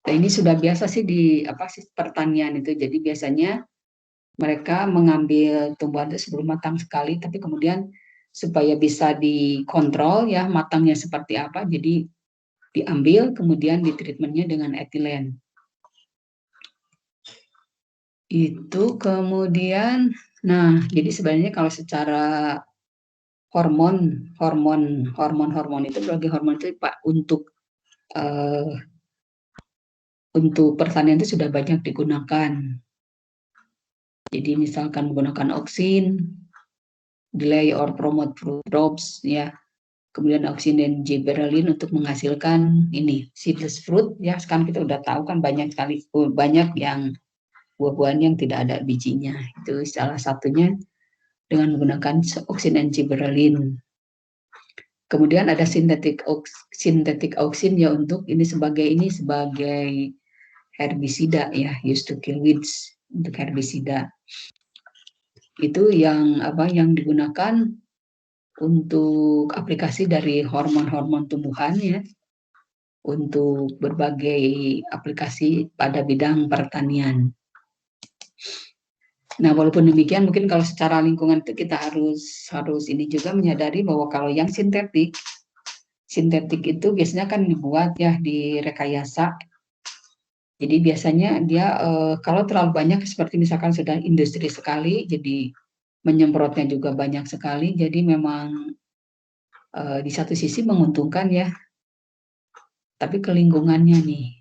Nah, ini sudah biasa sih di pertanian itu. Jadi biasanya mereka mengambil tumbuhan itu sebelum matang sekali, tapi kemudian supaya bisa dikontrol ya matangnya seperti apa, jadi diambil kemudian ditreatmentnya dengan etilen. Itu kemudian, nah jadi sebenarnya kalau secara hormon itu berbagai hormon itu Pak untuk pertanian itu sudah banyak digunakan. Jadi misalkan menggunakan auksin, delay or promote fruit drops ya. Kemudian auksin dan gibberellin untuk menghasilkan ini seedless fruit ya. Sekarang kita udah tahu kan banyak sekali, banyak yang buah-buahan yang tidak ada bijinya. Itu salah satunya dengan menggunakan auksin dan gibberellin. Kemudian ada sintetik auksin ya, untuk ini sebagai herbisida ya, used to kill weeds, untuk herbisida. Itu yang digunakan untuk aplikasi dari hormon-hormon tumbuhan ya, untuk berbagai aplikasi pada bidang pertanian. Nah, walaupun demikian mungkin kalau secara lingkungan itu kita harus ini juga menyadari bahwa kalau yang sintetik itu biasanya kan dibuat ya di rekayasa. Jadi biasanya dia kalau terlalu banyak seperti misalkan sudah industri sekali, jadi menyemprotnya juga banyak sekali. Jadi memang di satu sisi menguntungkan ya, tapi ke lingkungannya nih.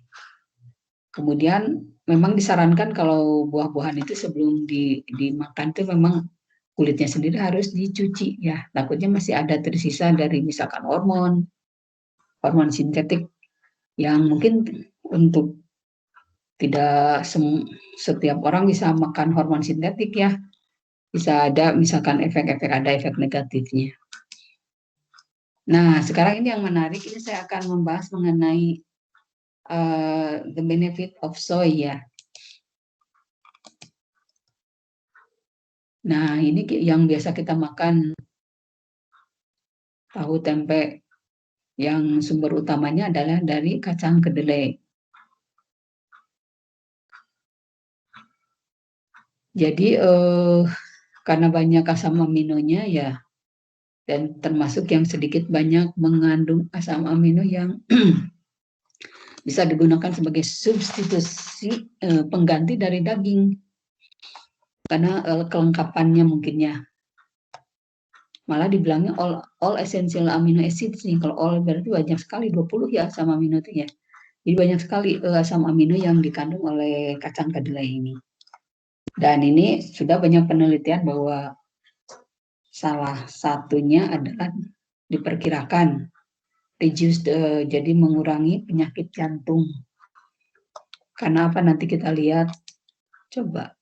Kemudian memang disarankan kalau buah-buahan itu sebelum dimakan itu memang kulitnya sendiri harus dicuci ya. Takutnya masih ada tersisa dari misalkan hormon sintetik yang mungkin untuk tidak setiap orang bisa makan hormon sintetik ya. Bisa ada misalkan ada efek negatifnya. Nah, sekarang ini yang menarik, ini saya akan membahas mengenai the benefit of soy ya. Nah, ini yang biasa kita makan, tahu tempe, yang sumber utamanya adalah dari kacang kedelai. Jadi karena banyak asam aminonya ya, dan termasuk yang sedikit banyak mengandung asam amino yang bisa digunakan sebagai substitusi pengganti dari daging. Karena kelengkapannya mungkin ya. Malah dibilangnya all essential amino acids nih. Kalau all berarti banyak sekali, 20 ya asam amino itu ya. Jadi banyak sekali asam amino yang dikandung oleh kacang kedelai ini. Dan ini sudah banyak penelitian bahwa salah satunya adalah diperkirakan jadi mengurangi penyakit jantung. Karena apa, nanti kita lihat, coba.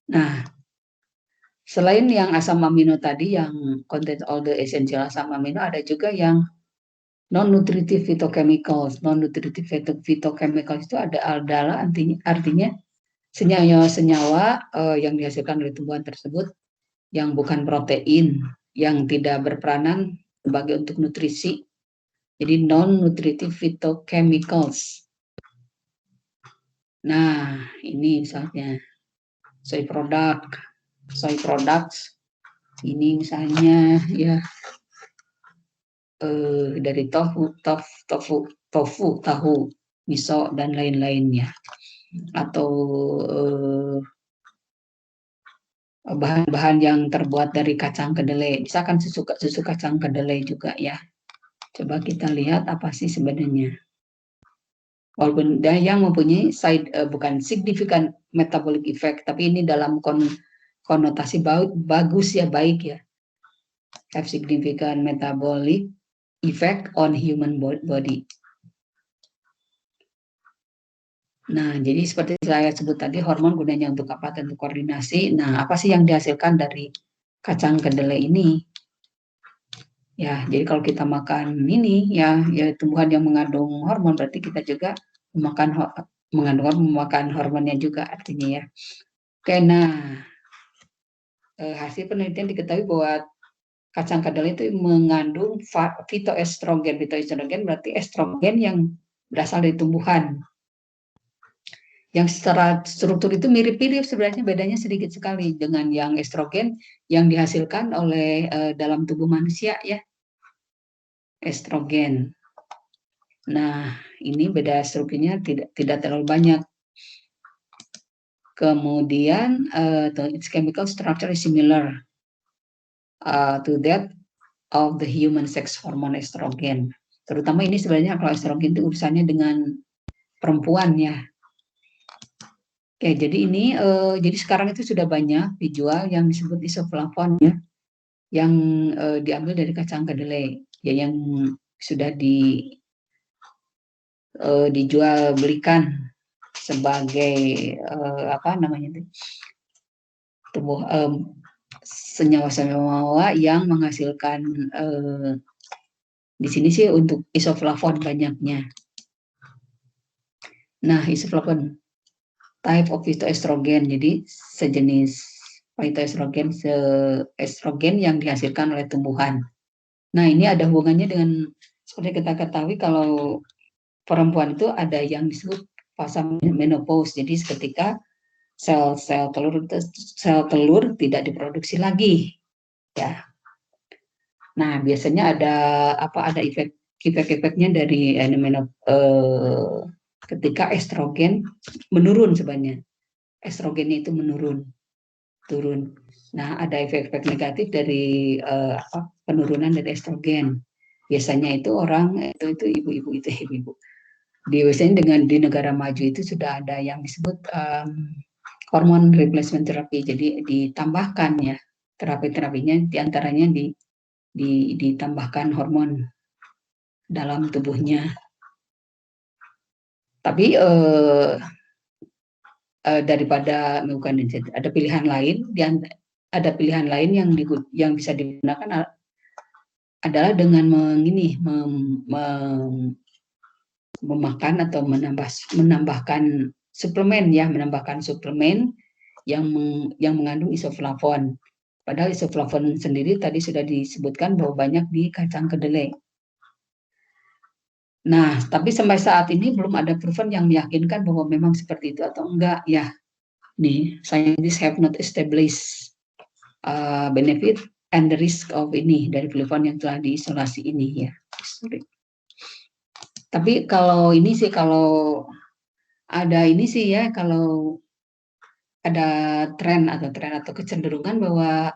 Nah, selain yang asam amino tadi yang contain all the essential asam amino, ada juga yang non-nutritive phytochemicals. Non-nutritive phytochemicals itu adalah artinya senyawa-senyawa yang dihasilkan oleh tumbuhan tersebut yang bukan protein, yang tidak berperanan sebagai untuk nutrisi. Jadi non-nutritive phytochemicals. Nah, ini misalnya soy products. Ini misalnya ya dari tofu, tahu, miso dan lain-lainnya. Atau bahan-bahan yang terbuat dari kacang kedelai, misalkan susu kacang kedelai juga ya. Coba kita lihat apa sih sebenarnya. Walaupun dia yang mempunyai bukan signifikan metabolic effect, tapi ini dalam konotasi bagus ya, baik ya. Have significant metabolic effect on human body. Nah, jadi seperti saya sebut tadi, hormon gunanya untuk apa? Tentu koordinasi. Nah, apa sih yang dihasilkan dari kacang kedelai ini? Ya, jadi kalau kita makan ini, ya tumbuhan yang mengandung hormon, berarti kita juga memakan hormonnya juga artinya ya. Oke, nah hasil penelitian diketahui bahwa kacang kedelai itu mengandung fitoestrogen. Fitoestrogen berarti estrogen yang berasal dari tumbuhan. Yang secara struktur itu mirip-mirip, sebenarnya bedanya sedikit sekali dengan yang estrogen yang dihasilkan oleh dalam tubuh manusia ya, estrogen. Nah, ini beda strukturnya tidak terlalu banyak. Kemudian its chemical structure is similar to that of the human sex hormone estrogen. Terutama ini sebenarnya kalau estrogen itu urusannya dengan perempuan ya. Oke, jadi ini jadi sekarang itu sudah banyak dijual yang disebut isoflavon ya, yang diambil dari kacang kedelai ya, yang sudah dijual belikan sebagai apa namanya itu, senyawa-senyawa yang menghasilkan di sini sih untuk isoflavon banyaknya. Nah, isoflavon type of phytoestrogen, jadi sejenis estrogen yang dihasilkan oleh tumbuhan. Nah, ini ada hubungannya dengan seperti kita ketahui kalau perempuan itu ada yang disebut fase menopause. Jadi ketika sel telur tidak diproduksi lagi, ya. Nah, biasanya ada efek-efeknya dari ketika estrogen menurun sebenarnya. Estrogennya itu turun. Nah, ada efek-efek negatif dari penurunan dari estrogen. Biasanya itu ibu-ibu. Biasanya di negara maju itu sudah ada yang disebut hormon replacement therapy. Jadi ditambahkan ya, terapinya diantaranya ditambahkan hormon dalam tubuhnya. Tapi daripada melakukan ada pilihan lain yang bisa digunakan adalah dengan memakan atau menambahkan suplemen yang mengandung isoflavon. Padahal isoflavon sendiri tadi sudah disebutkan bahwa banyak di kacang kedelai. Nah, tapi sampai saat ini belum ada proven yang meyakinkan bahwa memang seperti itu atau enggak ya. Nih, scientists have not established benefit and the risk of ini dari flavon yang telah diisolasi ini ya. Sorry. Tapi kalau ada tren atau kecenderungan bahwa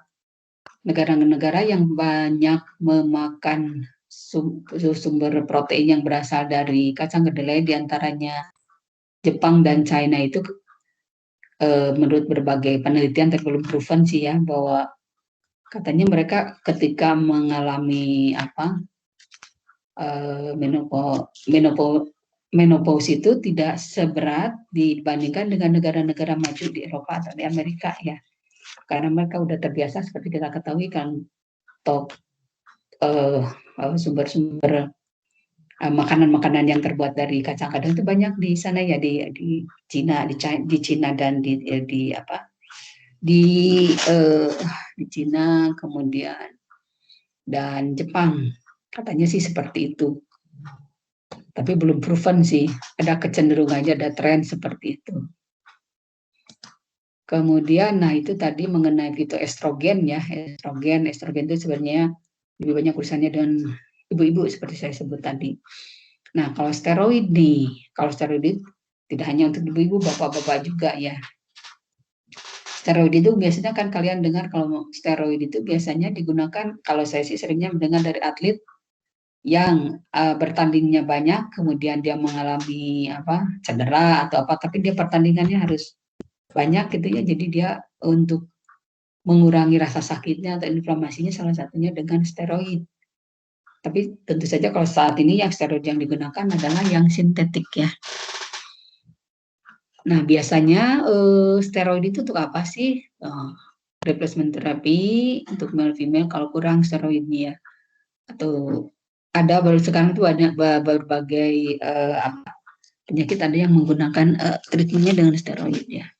negara-negara yang banyak memakan sumber protein yang berasal dari kacang kedelai, diantaranya Jepang dan China itu menurut berbagai penelitian tapi belum proven sih ya, bahwa katanya mereka ketika mengalami menopause itu tidak seberat dibandingkan dengan negara-negara maju di Eropa atau di Amerika ya. Karena mereka udah terbiasa seperti kita ketahui kan top sumber-sumber makanan-makanan yang terbuat dari kacang kadang itu banyak di sana ya di Cina, di Cina dan di apa di Cina kemudian dan Jepang katanya sih seperti itu. Tapi belum proven sih, ada kecenderungan aja, ada tren seperti itu. Kemudian, nah itu tadi mengenai fitoestrogen ya, estrogen itu sebenarnya lebih banyak urusannya dengan ibu-ibu seperti saya sebut tadi. Nah kalau steroid tidak hanya untuk ibu-ibu, bapak-bapak juga ya. Steroid itu biasanya kan kalian dengar kalau steroid itu biasanya digunakan, kalau saya sih seringnya mendengar dari atlet yang bertandingnya banyak, kemudian dia mengalami cedera atau apa, tapi dia pertandingannya harus banyak gitu ya, jadi dia untuk mengurangi rasa sakitnya atau inflamasinya salah satunya dengan steroid. Tapi tentu saja kalau saat ini yang steroid yang digunakan adalah yang sintetik ya. Nah biasanya steroid itu untuk apa sih? Replacement terapi untuk male female kalau kurang steroidnya ya. Atau ada baru sekarang itu ada berbagai penyakit ada yang menggunakan treatmentnya dengan steroid ya.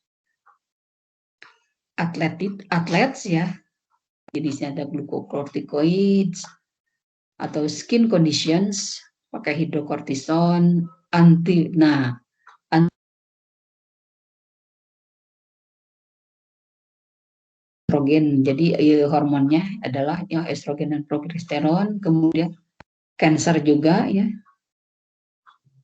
Atlet ya, jenisnya ada glucocorticoids atau skin conditions pakai hidrokortison, estrogen. Jadi hormonnya adalah yang estrogen dan progesteron. Kemudian kanker juga ya.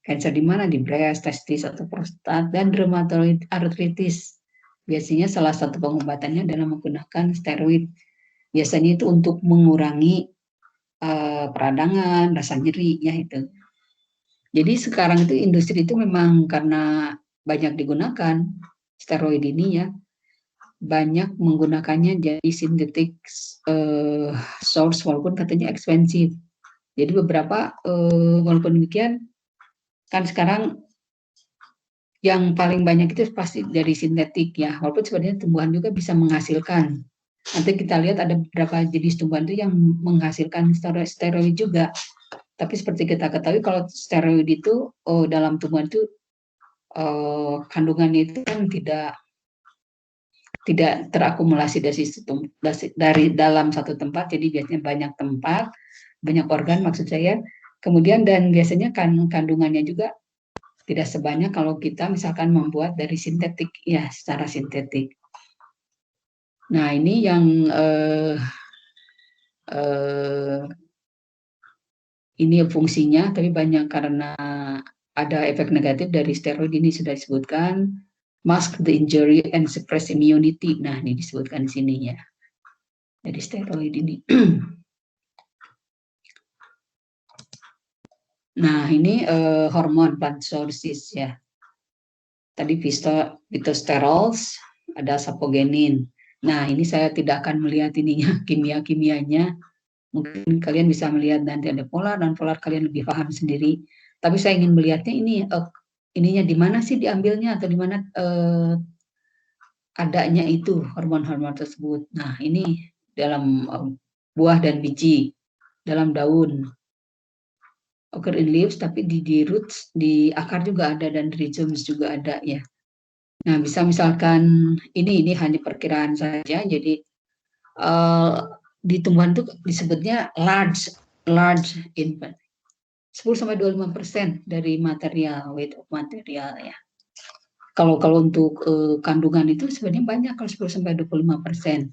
Kanker di mana? Di breast, testis atau prostat, dan rheumatoid arthritis. Biasanya salah satu pengobatannya adalah menggunakan steroid. Biasanya itu untuk mengurangi peradangan, rasa nyeri ya itu. Jadi sekarang itu industri itu memang karena banyak digunakan steroid ini ya, banyak menggunakannya jadi synthetic source walaupun katanya expensive. Jadi beberapa walaupun demikian kan sekarang yang paling banyak itu pasti dari sintetik ya, walaupun sebenarnya tumbuhan juga bisa menghasilkan. Nanti kita lihat ada beberapa jenis tumbuhan itu yang menghasilkan steroid juga. Tapi seperti kita ketahui kalau steroid itu dalam tumbuhan itu kandungannya itu kan tidak terakumulasi dari dalam satu tempat, jadi biasanya banyak tempat, banyak organ maksud saya. Kemudian dan biasanya kandungannya juga tidak sebanyak kalau kita misalkan membuat dari sintetik ya, secara sintetik. Nah ini yang ini fungsinya, tapi banyak karena ada efek negatif dari steroid ini sudah disebutkan, mask the injury and suppress immunity. Nah ini disebutkan di sini ya, dari steroid ini. Nah ini hormon plant sources ya. Tadi phytosterols, ada sapogenin. Nah ini saya tidak akan melihat ininya kimia-kimianya. Mungkin kalian bisa melihat nanti ada polar dan polar kalian lebih paham sendiri. Tapi saya ingin melihatnya ini ininya di mana sih diambilnya atau di mana adanya itu hormon-hormon tersebut. Nah ini dalam buah dan biji, dalam daun. Occur in leaves, tapi di roots, di akar juga ada dan di rhizomes juga ada ya. Nah bisa misalkan ini hanya perkiraan saja. Jadi di tumbuhan itu disebutnya large infant. 10-25% dari material, weight of material ya. Kalau untuk kandungan itu sebenarnya banyak, kalau 10-25%.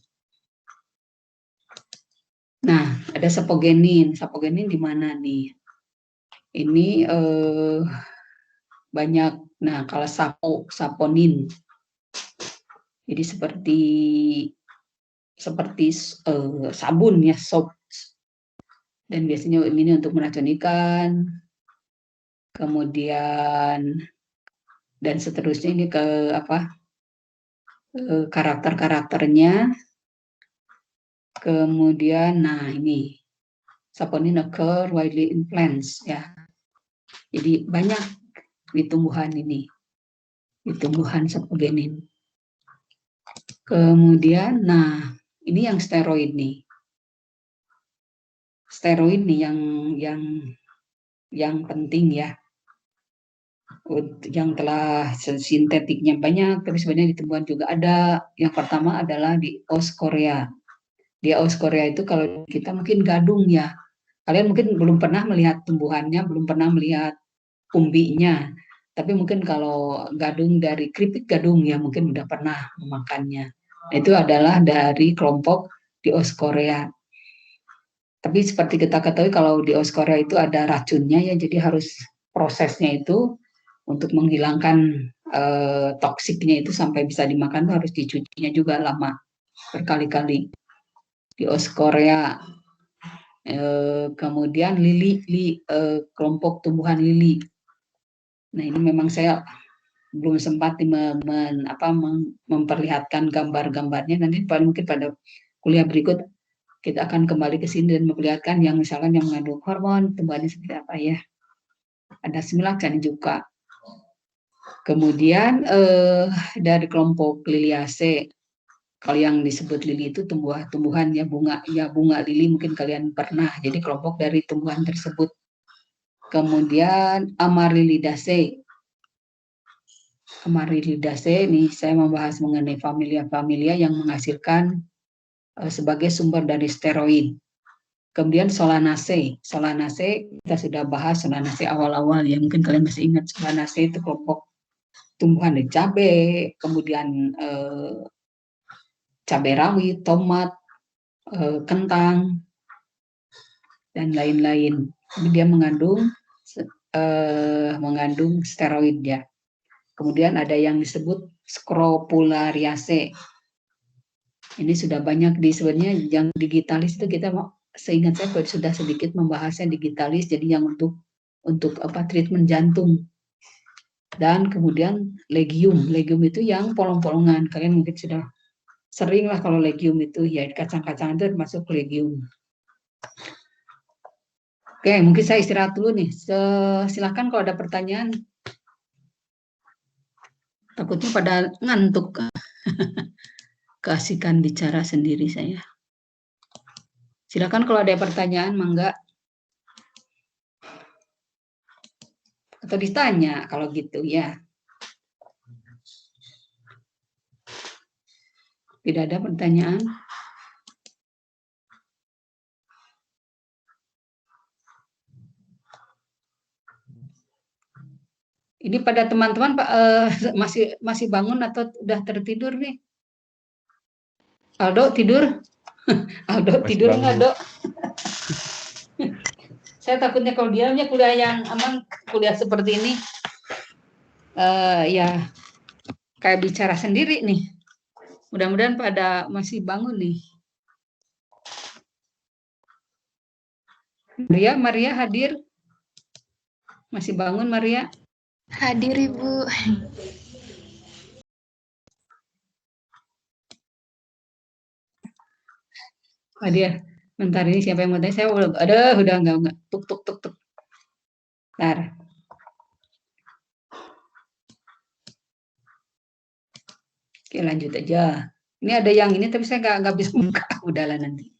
Nah, ada sapogenin. Sapogenin di mana nih? Ini banyak. Nah, kalau saponin. Jadi seperti sabun ya, soap. Dan biasanya ini untuk meracun ikan. Kemudian dan seterusnya ini ke karakter-karakternya. Kemudian nah ini saponin occur widely in plants ya. Jadi banyak di tumbuhan ini, di tumbuhan sapogenin. Kemudian, nah ini yang steroid nih. Steroid nih yang penting ya, yang telah sintetiknya banyak, tapi sebenarnya di tumbuhan juga ada. Yang pertama adalah di Euskorea. Di Euskorea itu kalau kita mungkin gadung ya, kalian mungkin belum pernah melihat tumbuhannya, belum pernah melihat umbinya, tapi mungkin kalau gadung dari keripik gadung ya mungkin udah pernah memakannya. Itu adalah dari kelompok di Euskorea. Tapi seperti kita ketahui kalau di Euskorea itu ada racunnya ya, jadi harus prosesnya itu untuk menghilangkan toksiknya itu sampai bisa dimakan tuh harus dicucinya juga lama, berkali-kali. Di Euskorea, kemudian kelompok tumbuhan lili. Nah ini memang saya belum sempat memperlihatkan gambar-gambarnya. Nanti mungkin pada kuliah berikut kita akan kembali ke sini dan memperlihatkan yang misalkan yang mengandung hormon tumbuhannya seperti apa ya. Ada semilacane juga. Kemudian dari kelompok Liliaceae, kalau yang disebut lili itu tumbuhan ya bunga lili mungkin kalian pernah. Jadi kelompok dari tumbuhan tersebut. Kemudian Amaryllidaceae. Amaryllidaceae ini saya membahas mengenai familia-familia yang menghasilkan sebagai sumber dari steroid. Kemudian Solanaceae. Solanaceae kita sudah bahas Solanaceae awal-awal ya, mungkin kalian masih ingat. Solanaceae itu kelompok tumbuhan dari cabai, kemudian cabai rawit, tomat, kentang, dan lain-lain. Dia mengandung steroid ya. Kemudian ada yang disebut Scrofulariaceae. Ini sudah banyak sebenarnya yang digitalis itu kita seingat saya sudah sedikit membahasnya digitalis, jadi yang untuk treatment jantung. Dan kemudian legium itu yang polong-polongan. Kalian mungkin sudah sering lah kalau legium itu ya, kacang-kacangan itu termasuk legium. Oke, mungkin saya istirahat dulu nih. Silakan kalau ada pertanyaan. Takutnya pada ngantuk. Keasikan bicara sendiri saya. Silakan kalau ada pertanyaan, mangga. Atau ditanya kalau gitu ya. Tidak ada pertanyaan? Ini pada teman-teman masih bangun atau udah tertidur nih? Aldo tidur? Aldo tidur nggak, Dok? Saya takutnya kalau diamnya kuliah yang aman, kuliah seperti ini, ya kayak bicara sendiri nih. Mudah-mudahan pada masih bangun nih. Maria hadir? Masih bangun Maria? Hadir Ibu. Hadir. Bentar ini siapa yang mau tanya? Saya udah enggak. Tuk. Bentar. Oke, lanjut aja. Ini ada yang ini tapi saya nggak bisa buka. Udahlah nanti.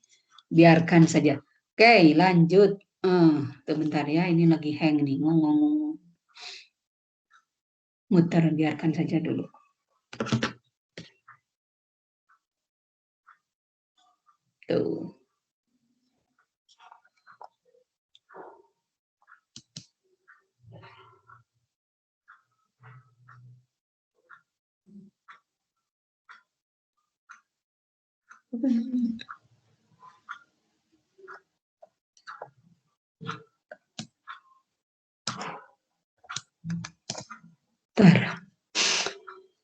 Biarkan saja. Oke, lanjut. Bentar ya, ini lagi hang nih. Ngomong. Muter, biarkan saja dulu. Tuh. Bentar.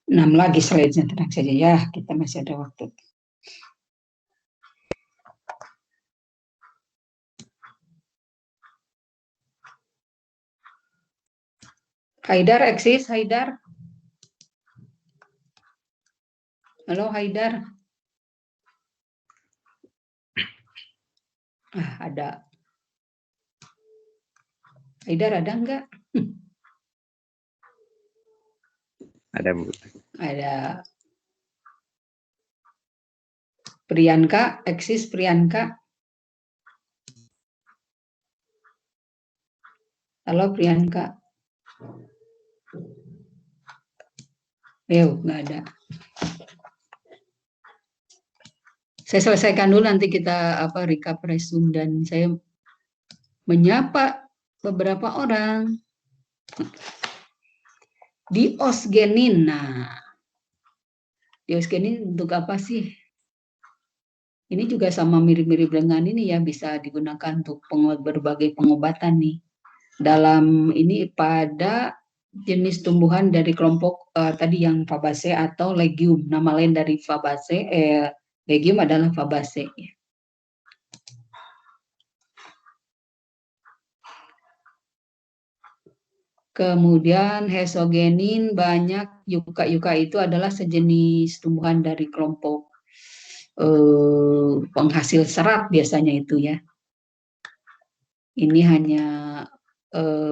6 lagi slide-nya, tenang saja ya. Kita masih ada waktu. Haidar eksis, Haidar. Halo Haidar. Ada. Haidar ada enggak? Ada Bu. Ada Priyanka, eksis Priyanka. Halo Priyanka. Nggak ada. Saya selesaikan dulu, nanti kita recap resume dan saya menyapa beberapa orang. Diosgenin. Nah, diosgenin untuk apa sih? Ini juga sama mirip-mirip dengan ini ya, bisa digunakan untuk berbagai pengobatan nih. Dalam ini pada jenis tumbuhan dari kelompok tadi yang Fabaceae atau legume. Nama lain dari Fabaceae, legume adalah Fabaceae. Kemudian hesogenin banyak, yuka itu adalah sejenis tumbuhan dari kelompok penghasil serat biasanya itu ya. Ini hanya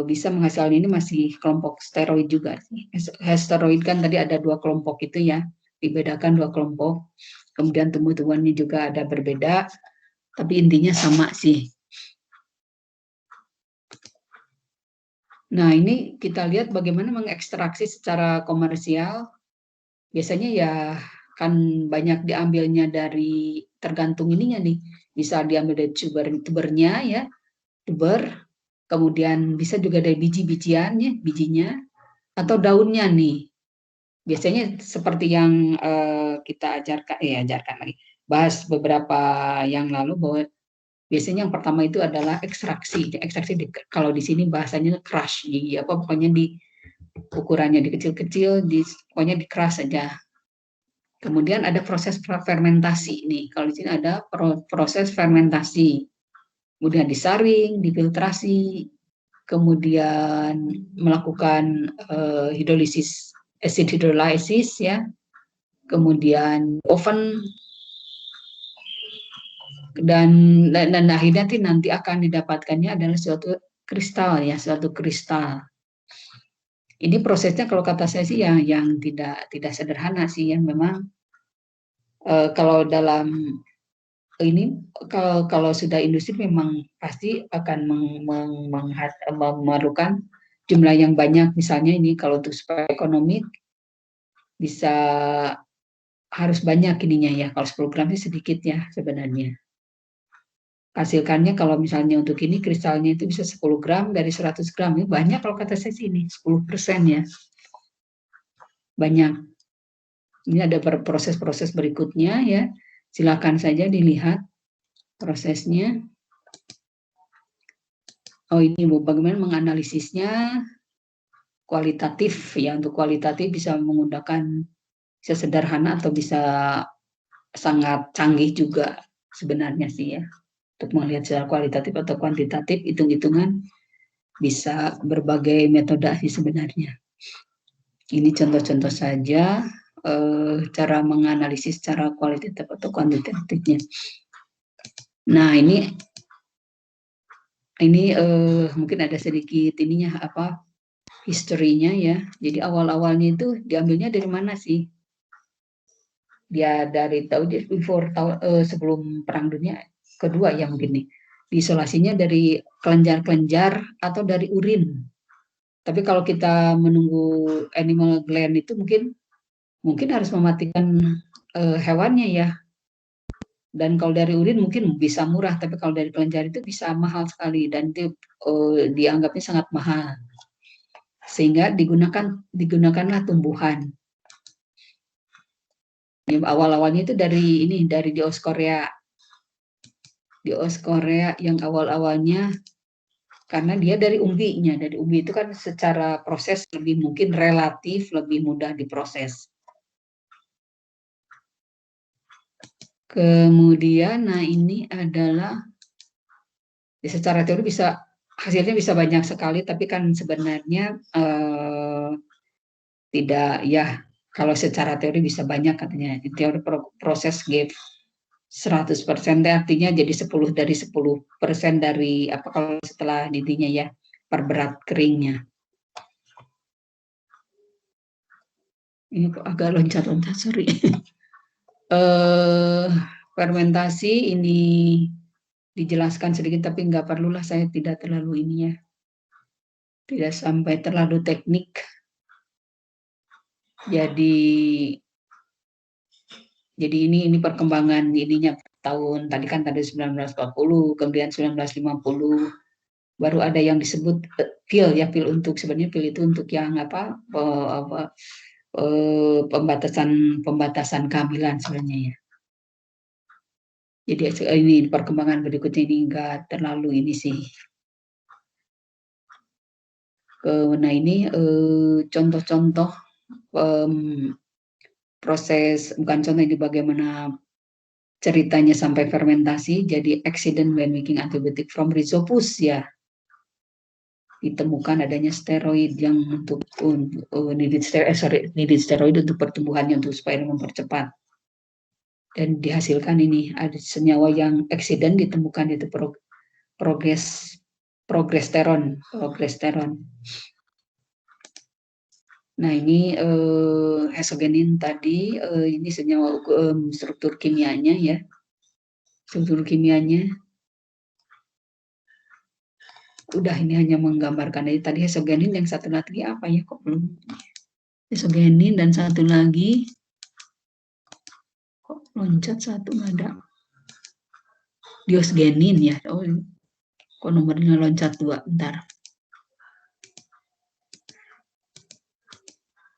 bisa menghasilkan, ini masih kelompok steroid juga sih. Steroid kan tadi ada 2 kelompok itu ya, dibedakan 2 kelompok. Kemudian tumbuh-tumbuhannya juga ada berbeda, tapi intinya sama sih. Nah, ini kita lihat bagaimana mengekstraksi secara komersial. Biasanya ya kan banyak diambilnya dari, tergantung ininya nih, bisa diambil dari tubernya ya, tuber, kemudian bisa juga dari biji-bijiannya, bijinya, atau daunnya nih. Biasanya seperti yang kita ajarkan lagi, bahas beberapa yang lalu, bahwa biasanya yang pertama itu adalah ekstraksi. Kalau di sini bahasanya crush, pokoknya ukurannya dikecil-kecil, pokoknya di crush saja. Kemudian ada proses fermentasi nih. Kalau di sini ada proses fermentasi. Kemudian disaring, difiltrasi, kemudian melakukan hidrolisis, acid hidrolisis ya. Kemudian oven, dan akhirnya nanti akan didapatkannya adalah suatu kristal ya, suatu kristal. Ini prosesnya kalau kata saya sih yang tidak sederhana sih ya, memang kalau dalam ini, kalau sudah industri memang pasti akan memerlukan jumlah yang banyak. Misalnya ini kalau untuk supaya ekonomi bisa harus banyak ininya ya, kalau 10 gram itu sedikit ya sebenarnya. Hasilkannya kalau misalnya untuk ini kristalnya itu bisa 10 gram dari 100 gram, ya banyak kalau kata saya sih ini 10% ya, banyak. Ini ada proses-proses berikutnya ya, silakan saja dilihat prosesnya. Oh ini bagaimana menganalisisnya kualitatif ya, untuk kualitatif bisa menggunakan, bisa sederhana atau bisa sangat canggih juga sebenarnya sih ya. Untuk melihat secara kualitatif atau kuantitatif, hitung-hitungan bisa berbagai metode sih sebenarnya. Ini contoh-contoh saja cara menganalisis secara kualitatif atau kuantitatifnya. Nah ini mungkin ada sedikit ininya historinya ya. Jadi awal-awalnya itu diambilnya dari mana sih? Dia dari sebelum Perang Dunia Kedua ya mungkin nih. Diisolasinya dari kelenjar-kelenjar atau dari urin. Tapi kalau kita menunggu animal gland itu mungkin harus mematikan hewannya ya. Dan kalau dari urin mungkin bisa murah, tapi kalau dari kelenjar itu bisa mahal sekali, dan itu dianggapnya sangat mahal. Sehingga digunakanlah tumbuhan. Awal-awalnya itu dari Dioskorea. Dioskorea yang awal-awalnya karena dia dari umbinya. Dari umbi itu kan secara proses mungkin relatif lebih mudah diproses. Kemudian, nah ini adalah secara teori hasilnya bisa banyak sekali, tapi kan sebenarnya tidak ya. Kalau secara teori bisa banyak katanya. Teori proses gave 100%, artinya jadi 10 dari 10% dari kalau setelah intinya ya, per berat keringnya. Ini kok agak loncat-loncat, sorry. Fermentasi ini dijelaskan sedikit, tapi nggak perlulah, saya tidak terlalu ini ya. Tidak sampai terlalu teknik. Jadi ini perkembangan ininya tahun tadi kan tadi 1940, kemudian 1950 baru ada yang disebut pil ya, pil untuk sebenarnya pil itu untuk yang pembatasan kehamilan sebenarnya ya. Jadi ini perkembangan berikutnya ini enggak terlalu ini sih. Nah ini contoh-contoh proses, bukan contoh, ini bagaimana ceritanya sampai fermentasi. Jadi accident when making antibiotic from Rhizopus ya, ditemukan adanya steroid yang untuk needed steroid untuk pertumbuhannya, untuk supaya mempercepat, dan dihasilkan ini ada senyawa yang accident ditemukan, itu progesteron. Nah ini hesogenin tadi, ini senyawa struktur kimianya ya, udah, ini hanya menggambarkan aja. Tadi hesogenin, yang satu lagi apa ya, kok belum, hesogenin dan satu lagi kok loncat satu, nggak ada, diosgenin ya. Oh, kok nomornya loncat 2, bentar.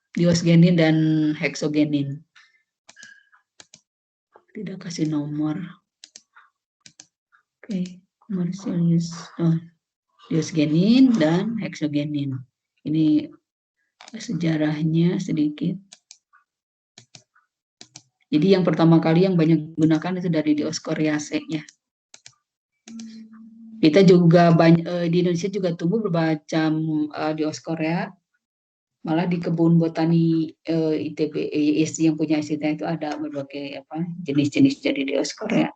Diosgenin dan heksogenin. Tidak kasih nomor. Oke, commercial use. Diosgenin dan heksogenin. Ini sejarahnya sedikit. Jadi yang pertama kali yang banyak digunakan itu dari Dioskoriaceae ya. Kita juga di Indonesia juga tumbuh bermacam Dioskorea. Malah di kebun botani ITB ISI yang punya ISITA itu ada berbagai jenis-jenis dari Dioskorea.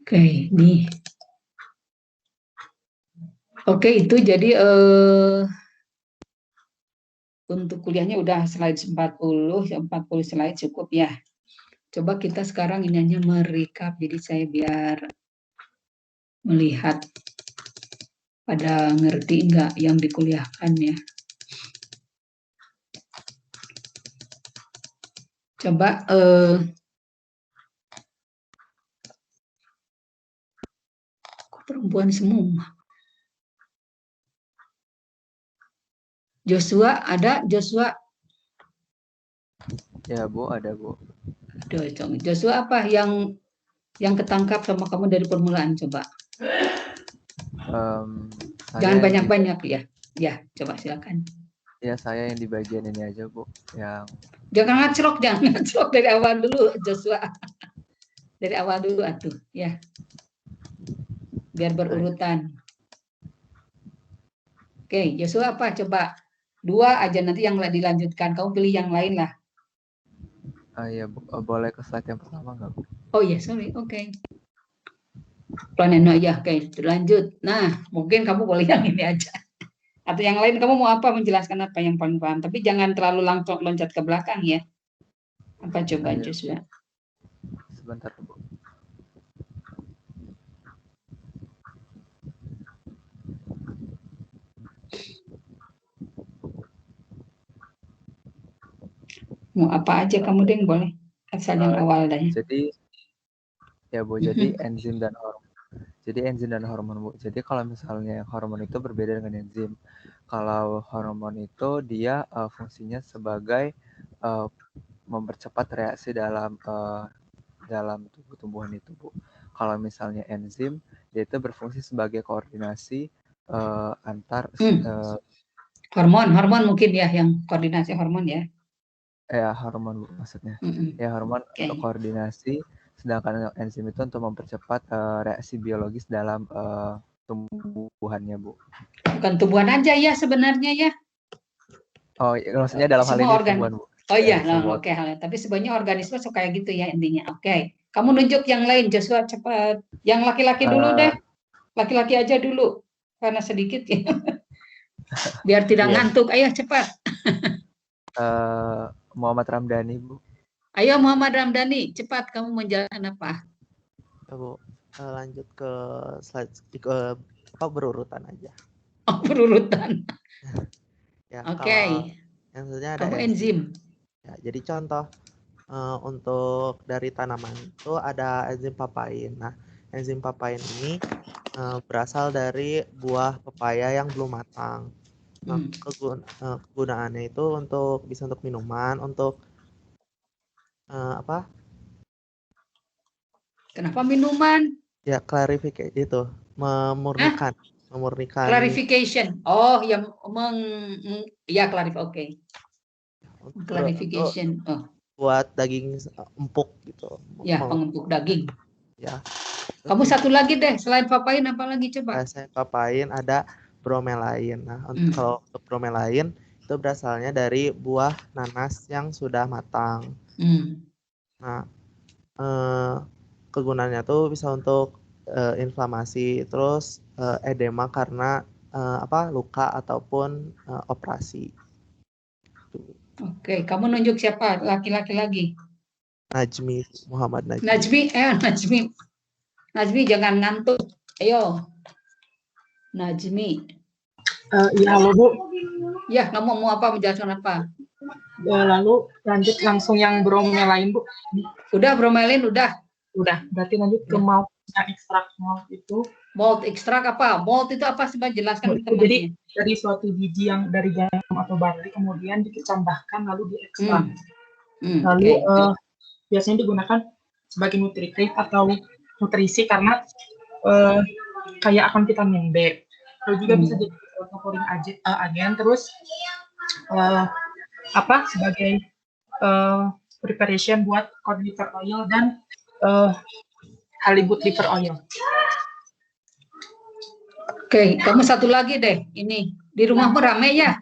Oke, nih. Oke, itu jadi untuk kuliahnya udah slide 40 slide cukup ya. Coba kita sekarang ini hanya merecap, jadi saya biar melihat pada ngerti enggak yang dikuliahkan ya. Coba perempuan semua. Joshua ada, Joshua? Ya Bu, ada Bu. Joshua apa yang ketangkap sama kamu dari permulaan, coba? Jangan banyak-banyak ya. Ya, coba silakan. Ya, saya yang di bagian ini aja Bu, yang Jangan ngacrok dari awal dulu, Joshua. Dari awal dulu atuh, ya. Biar berurutan. Oke, Joshua apa? Coba 2 aja, nanti yang dilanjutkan. Kamu pilih yang lain lah. ya Bu, boleh ke slide yang pertama nggak Bu? Oh iya, sorry, oke. Planeno ya, oke, lanjut. Nah, mungkin kamu boleh yang ini aja. Atau yang lain, kamu mau apa, menjelaskan apa yang paling paham. Tapi jangan terlalu langsung loncat ke belakang ya. Apa coba, Joshua? Sebentar Bu. Mau apa aja kamu, Deng, boleh. Asal yang awal dah ya. Jadi ya Bu, jadi enzim dan hormon. Jadi enzim dan hormon Bu. Jadi kalau misalnya hormon itu berbeda dengan enzim. Kalau hormon itu dia fungsinya sebagai mempercepat reaksi dalam tumbuhan itu Bu. Kalau misalnya enzim, dia itu berfungsi sebagai koordinasi antar hormon mungkin ya, yang koordinasi hormon ya. Hormon Bu maksudnya. Ya hormon untuk koordinasi, sedangkan enzim itu untuk mempercepat reaksi biologis dalam tumbuhannya Bu. Bukan tumbuhan aja ya sebenarnya ya. Oh, maksudnya dalam hal ini tumbuhan Bu. Oh iya, oke. Tapi sebenarnya organisme suka kayak gitu ya intinya. Oke. Kamu nunjuk yang lain, Joshua, cepat. Yang laki-laki dulu deh. Laki-laki aja dulu, karena sedikit ya. Biar tidak ngantuk. Ayo cepat. Muhammad Ramdhani, Bu. Ayo Muhammad Ramdhani, cepat kamu menjelaskan apa? Ya, Bu. Lanjut ke slide ke berurutan aja. Oh, berurutan. Ya, Oke. kalau yang selanjutnya ada Kamu enzim. Ya, jadi contoh untuk dari tanaman itu ada enzim papain. Nah, enzim papain ini berasal dari buah pepaya yang belum matang. Nah, kegunaannya itu bisa untuk minuman, untuk apa? Kenapa minuman? Ya, klarifikasi itu, memurnikan. Clarification. Oh, yang ya Oke. Clarification. Oh. Buat daging empuk gitu. Ya, pengempuk daging. Ya. Kamu satu lagi deh, selain papain apa lagi coba? Selain papain ada bromelain. Nah, kalau untuk bromelain itu berasalnya dari buah nanas yang sudah matang. Nah, kegunaannya tuh bisa untuk inflamasi, terus edema karena luka ataupun operasi. Oke, kamu nunjuk siapa? Laki-laki lagi? Najmi, Muhammad Najmi. Najmi jangan ngantuk. Ayo. Najmi. Iya, halo Bu. Ya, kamu mau apa, menjelaskan apa? Lalu lanjut langsung yang bromelain, Bu. Udah, bromelain udah. Udah, berarti lanjut ke malt, ekstrak malt itu. Malt ekstrak apa? Malt itu apa sih, jelaskan itu jadi dari suatu biji yang dari garam atau barley kemudian dikecambahkan lalu diekstrak. Lalu biasanya digunakan sebagai nutritif atau nutrisi karena kayak akan vitamin B. Lalu juga bisa jadi favorit agen, terus sebagai preparation buat cod liver oil dan halibut liver oil. Oke, kamu satu lagi deh. Ini di rumahmu ramai ya?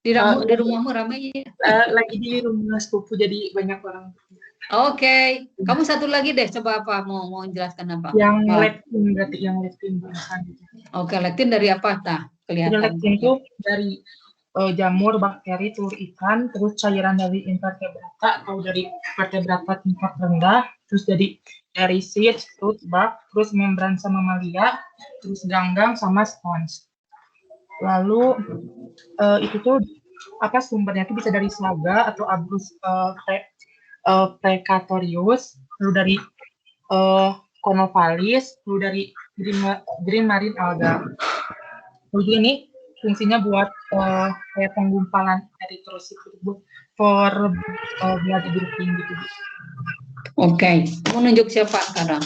Di rumahmu ramai ya? Lagi di rumah sepupu jadi banyak orang. Oke, kamu satu lagi deh. Coba apa? Mau jelaskan apa? Yang lektin, berarti yang lektin. Oke, lektin dari apa tah? Kelihatan. Lektin itu dari jamur, bakteri, telur ikan, terus cairan dari invertebrata atau dari vertebrata tingkat rendah, terus dari seeds, root, bark, terus membran sama mamalia, terus ganggang sama sponge. Lalu itu tuh sumbernya itu bisa dari saga atau Abrus precatorius, lalu dari Conopalis, lalu dari green marine alga. Lalu ini fungsinya buat kayak penggumpalan eritrosit for blood grouping gitu. Oke, mau nunjuk siapa sekarang?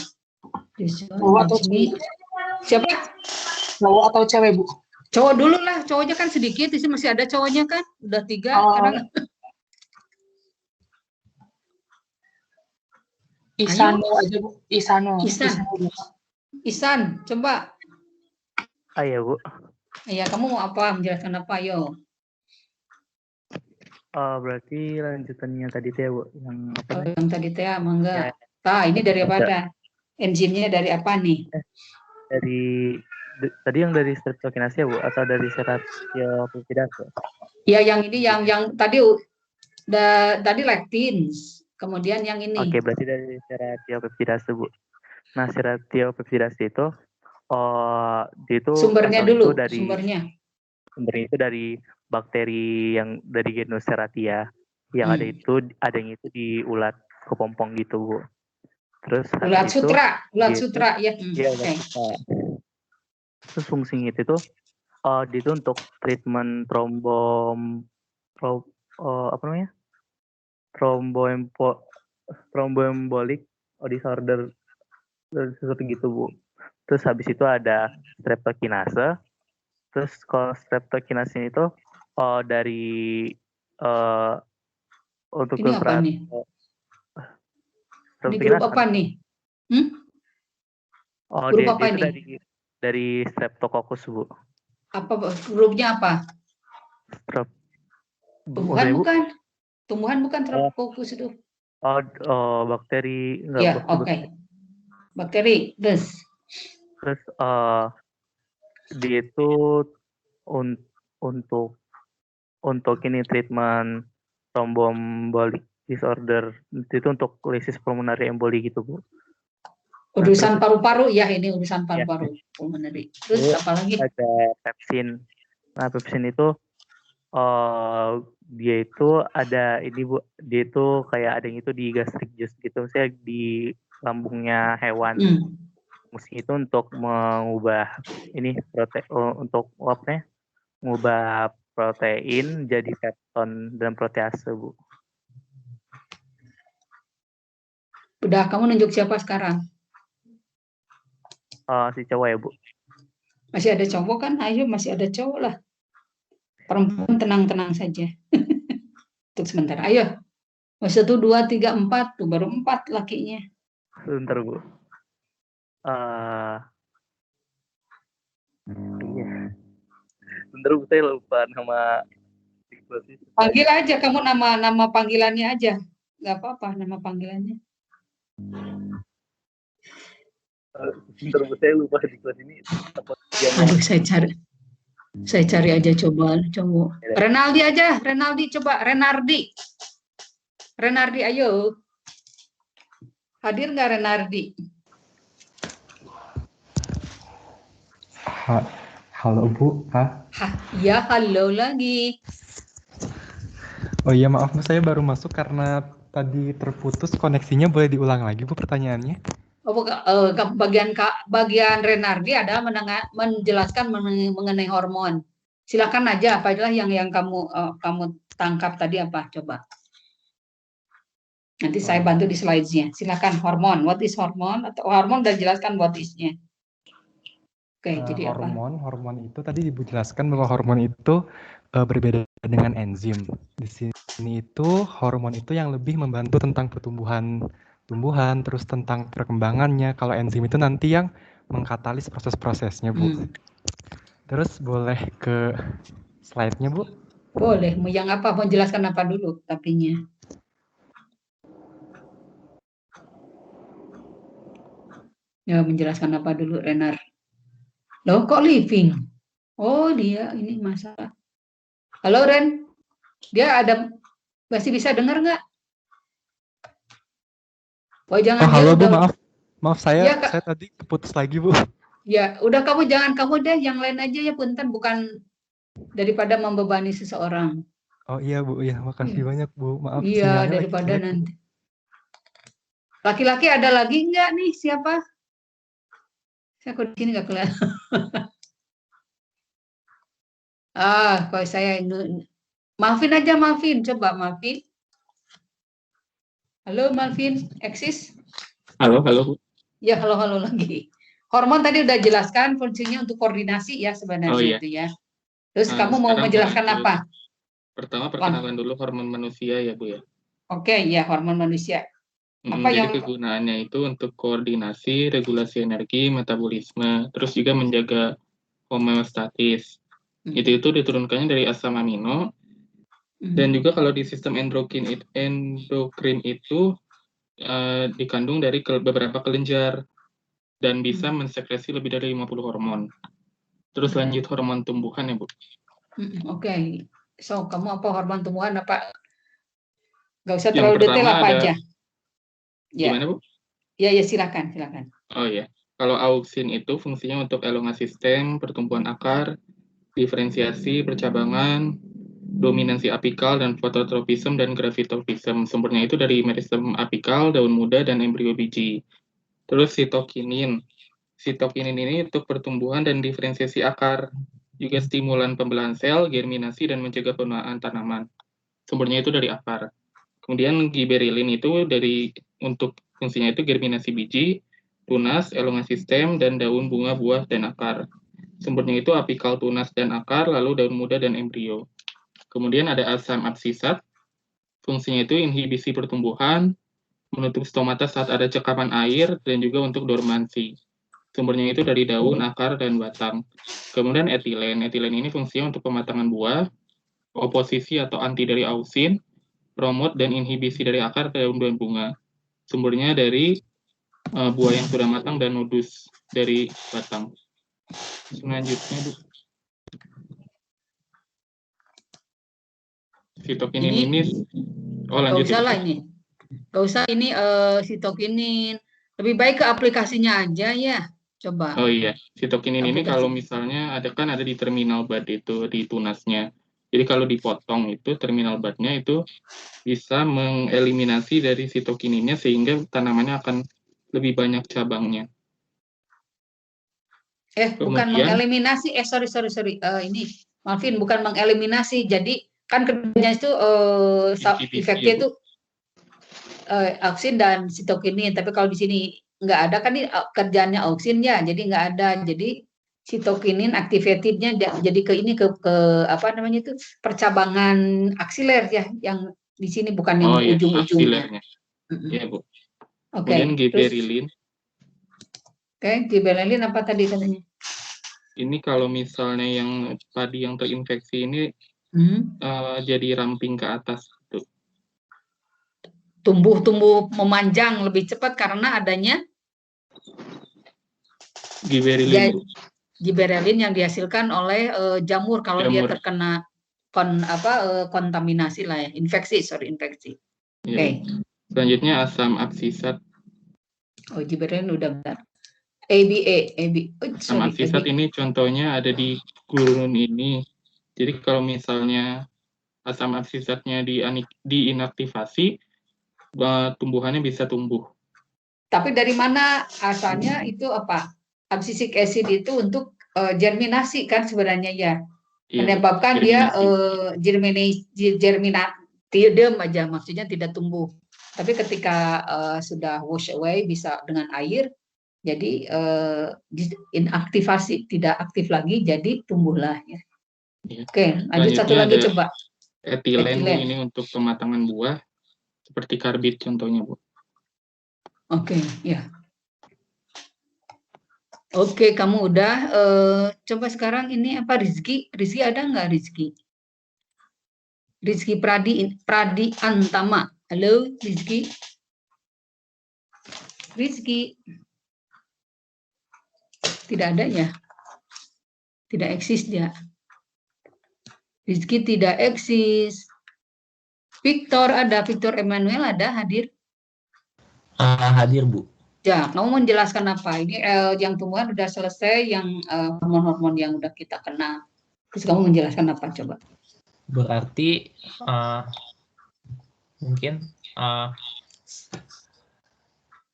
Cowok atau cewek? Siapa? Cowok atau cewek, Bu? Cowok dulu lah, cowoknya kan sedikit, di sini masih ada cowoknya kan? Udah 3 sekarang. Isano aja, Bu. Isan, coba. Ayo, Bu. Iya, kamu mau apa? Menjelaskan apa, yo? Berarti lanjutannya tadi teh, Bu, yang apa? Yang tadi teh, mangga. Ini dari apa dah? Enzimnya dari apa nih? Tadi yang dari streptokinase, Bu, atau dari Serratiopeptidase? Ya, yang ini yang tadi lektin. Kemudian yang ini. Oke, berarti dari Serratiopeptidase, Bu. Nah, Serratiopeptidase itu itu sumbernya dulu, sumbernya itu dari bakteri yang dari genus Serratia yang adanya itu di ulat kepompong gitu, Bu. Terus ulat sutra ya. Ulat sutra. Terus fungsinya itu tuh dia itu untuk treatment thromboembolic disorder sesuatu gitu, Bu. Terus habis itu ada streptokinase. Terus kalau streptokinase itu dari untuk ini apa nih? Ini grup apa nih? Grup apa ini? Dari Streptococcus, Bu. Apa grupnya apa? Tumbuhan bukan Streptococcus itu. Bakteri. Ya, oke. Bakteri, terus dia itu untuk untuk ini treatment thromboembolic disorder itu untuk lisis pulmonary emboli gitu Bu. Urusan paru-paru ya, ini urusan Ya. paru-paru pulmonary. Terus Bu, apa lagi? ada pepsin. Nah, pepsin itu dia itu ada ini Bu, dia itu kayak ada yang itu di gastric juice gitu, saya di lambungnya hewan. Fungsi itu untuk mengubah ini untuk apa ya? Mengubah protein jadi pepton dan protease, Bu. Udah, kamu nunjuk siapa sekarang? Si cowok ya, Bu. Masih ada cowok kan? Ayo, masih ada cowok lah. Perempuan tenang-tenang saja. Untuk sebentar. Ayo. 1, 2, 3, 4. Tuh baru 4 lakinya. Sebentar, Bu. Iya. Sebentar, Bu, saya lupa nama. Panggil aja, kamu nama panggilannya aja. Nggak apa-apa, nama panggilannya. Sebentar, Bu, saya lupa di kelas ini. Aduh, saya cari aja coba cowok. Renaldi aja, Renaldi coba, Renardi, ayo. Hadir nggak Renardi? Halo Bu, Ya halo lagi. Oh iya maaf Bu, saya baru masuk karena tadi terputus koneksinya. Boleh diulang lagi Bu pertanyaannya? Bagian Renardi ada menjelaskan mengenai hormon. Silakan aja, apa aja yang kamu tangkap tadi apa? Coba. Nanti saya bantu di slide-nya. Silakan hormon. What is hormon? Atau hormon udah jelaskan what is-nya. Oke, jadi hormon itu tadi Ibu jelaskan bahwa hormon itu berbeda dengan enzim. Di sini itu hormon itu yang lebih membantu tentang pertumbuhan, terus tentang perkembangannya. Kalau enzim itu nanti yang mengkatalis proses-prosesnya, Bu. Terus boleh ke slide-nya, Bu? Boleh. Yang apa? Mau jelaskan apa dulu tapinya? Ya, menjelaskan apa dulu, Renar? Loh, kok living? Oh, dia ini masalah. Halo, Ren. Dia masih bisa dengar nggak? Oh, jangan. Halo, Bu, maaf saya tadi keputus lagi, Bu. Ya, udah kamu deh, yang lain aja ya punten, bukan daripada membebani seseorang. Oh iya Bu, ya makasih banyak Bu, maaf. Iya, daripada nanti. Laki-laki ada lagi nggak nih, siapa? Saya kok di sini nggak kelihatan. Kalau saya Malvin aja, coba Malvin. Halo Malvin, eksis? Halo Bu. Ya, halo lagi. Hormon tadi udah jelaskan fungsinya untuk koordinasi ya sebenarnya itu ya. Terus kamu mau menjelaskan apa? Pertama perkenalan dulu hormon manusia ya Bu ya. Oke, ya hormon manusia. Jadi kegunaannya itu untuk koordinasi, regulasi energi, metabolisme, terus juga menjaga homeostatis. Itu diturunkannya dari asam amino. Dan juga kalau di sistem endokrin itu dikandung dari beberapa kelenjar dan bisa mensekresi lebih dari 50 hormon. Terus lanjut hormon tumbuhan ya Bu. Oke. So, kamu apa hormon tumbuhan apa? Gak usah terlalu detail apa aja. Ya. Gimana Bu? Ya, silakan. Oh ya. Kalau auksin itu fungsinya untuk elongasi stem, pertumbuhan akar, diferensiasi, percabangan, dominansi apikal, dan fototropisme dan gravitopisme. Sumbernya itu dari meristem apikal, daun muda, dan embrio biji. Terus sitokinin. Sitokinin ini untuk pertumbuhan dan diferensiasi akar. Juga stimulan pembelahan sel, germinasi, dan mencegah penuaan tanaman. Sumbernya itu dari akar. Kemudian giberilin itu untuk fungsinya itu germinasi biji, tunas, elongasi stem, dan daun bunga, buah, dan akar. Sumbernya itu apikal, tunas, dan akar, lalu daun muda dan embrio. Kemudian ada asam absisat. Fungsinya itu inhibisi pertumbuhan, menutup stomata saat ada cekapan air, dan juga untuk dormansi. Sumbernya itu dari daun, akar, dan batang. Kemudian etilen. Etilen ini fungsinya untuk pematangan buah, oposisi atau anti dari ausin, promot dan inhibisi dari akar, daun, dan bunga. Sumbernya dari buah yang sudah matang dan nodus dari batang. Selanjutnya, Bu. Sitokinin Ini ini, oh nggak lanjut usah Ibu. lah ini. Nggak usah ini sitokinin. Lebih baik ke aplikasinya aja ya. Coba Oh iya, sitokinin ini aplikasi. kalau misalnya ada di terminal BAD itu, di tunasnya. Jadi kalau dipotong itu terminal BAD-nya itu bisa mengeliminasi dari sitokininnya sehingga tanamannya akan lebih banyak cabangnya. Bukan Kemudian, mengeliminasi. Sorry. Ini, Malvin, bukan mengeliminasi. Jadi kan kerjanya itu inhibisi efeknya ya, Bu. itu auksin dan sitokinin. Tapi kalau di sini nggak ada kan ini kerjanya auksin ya. Jadi nggak ada. Jadi sitokinin activated-nya jadi ke apa namanya itu percabangan aksiler ya, yang di sini bukan yang Oh iya, ujung-ujungnya. aksilernya. Iya, Bu. Oke. Kemudian Terus, giberelin. giberelin apa tadi katanya? Ini kalau misalnya yang padi yang terinfeksi ini jadi ramping ke atas. Tuh. Tumbuh memanjang lebih cepat karena adanya giberelin, Bu. Giberelin yang dihasilkan oleh jamur kalau dia terkena kontaminasi lah ya, infeksi. Ya. Oke. Selanjutnya asam aksisat. Oh, giberelin udah benar. ABA. Asam aksisat ini contohnya ada di gurun ini. Jadi kalau misalnya asam aksisatnya diinaktivasi, tumbuhannya bisa tumbuh. Tapi dari mana asalnya itu apa? Abscisic acid itu untuk germinasi kan sebenarnya ya. Menyebabkan dia germinatium aja, maksudnya tidak tumbuh. Tapi ketika sudah wash away bisa dengan air, jadi inaktivasi, tidak aktif lagi, jadi tumbuhlah ya. Oke, lanjut satu lagi coba. Etilen, Bu, ini untuk pematangan buah, seperti karbit contohnya, Bu. Oke, ya. Oke, kamu udah. Coba sekarang ini apa, Rizky? Rizky ada nggak, Rizky? Rizky Pradi Antama. Halo, Rizky. Rizky. Tidak ada ya? Tidak eksis dia. Rizky tidak eksis. Victor ada, Victor Emmanuel ada hadir? Hadir, Bu. Ya, kamu menjelaskan apa? Ini yang tumbuhan udah selesai, yang hormon-hormon yang udah kita kenal. Terus kamu menjelaskan apa coba? Berarti mungkin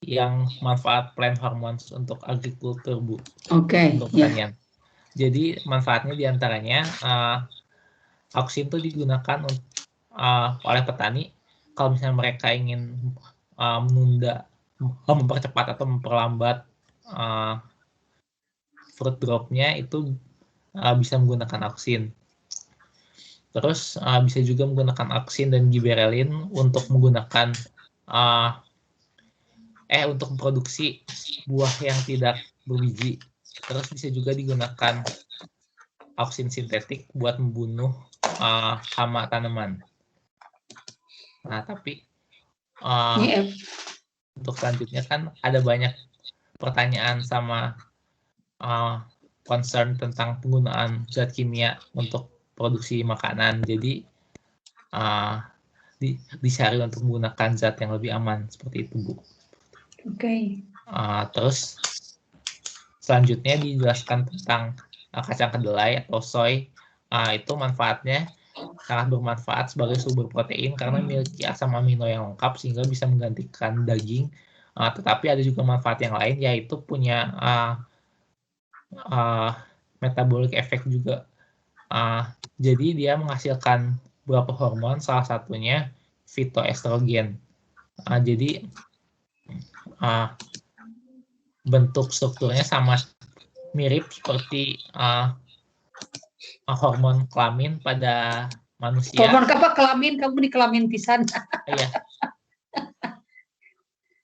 yang manfaat plant hormones untuk agrikultur, Bu. Oke. Untuk pertanian. Jadi manfaatnya diantaranya auksin itu digunakan oleh petani kalau misalnya mereka ingin menunda, mempercepat atau memperlambat fruit drop-nya, itu bisa menggunakan auksin. Terus bisa juga menggunakan auksin dan giberelin untuk menggunakan untuk memproduksi buah yang tidak berbiji. Terus bisa juga digunakan auksin sintetik buat membunuh hama tanaman. Nah, tapi untuk selanjutnya kan ada banyak pertanyaan sama concern tentang penggunaan zat kimia untuk produksi makanan. Jadi dicari untuk menggunakan zat yang lebih aman seperti itu, Bu. Oke. Terus selanjutnya dijelaskan tentang kacang kedelai atau soy. Itu manfaatnya sangat bermanfaat sebagai sumber protein karena memiliki asam amino yang lengkap sehingga bisa menggantikan daging. Tetapi ada juga manfaat yang lain, yaitu punya metabolic effect juga. Jadi dia menghasilkan beberapa hormon, salah satunya fitoestrogen. Jadi bentuk strukturnya sama mirip seperti hormon kelamin pada manusia. Hormon apa kelamin? Kamu di kelamin pisan. Iya.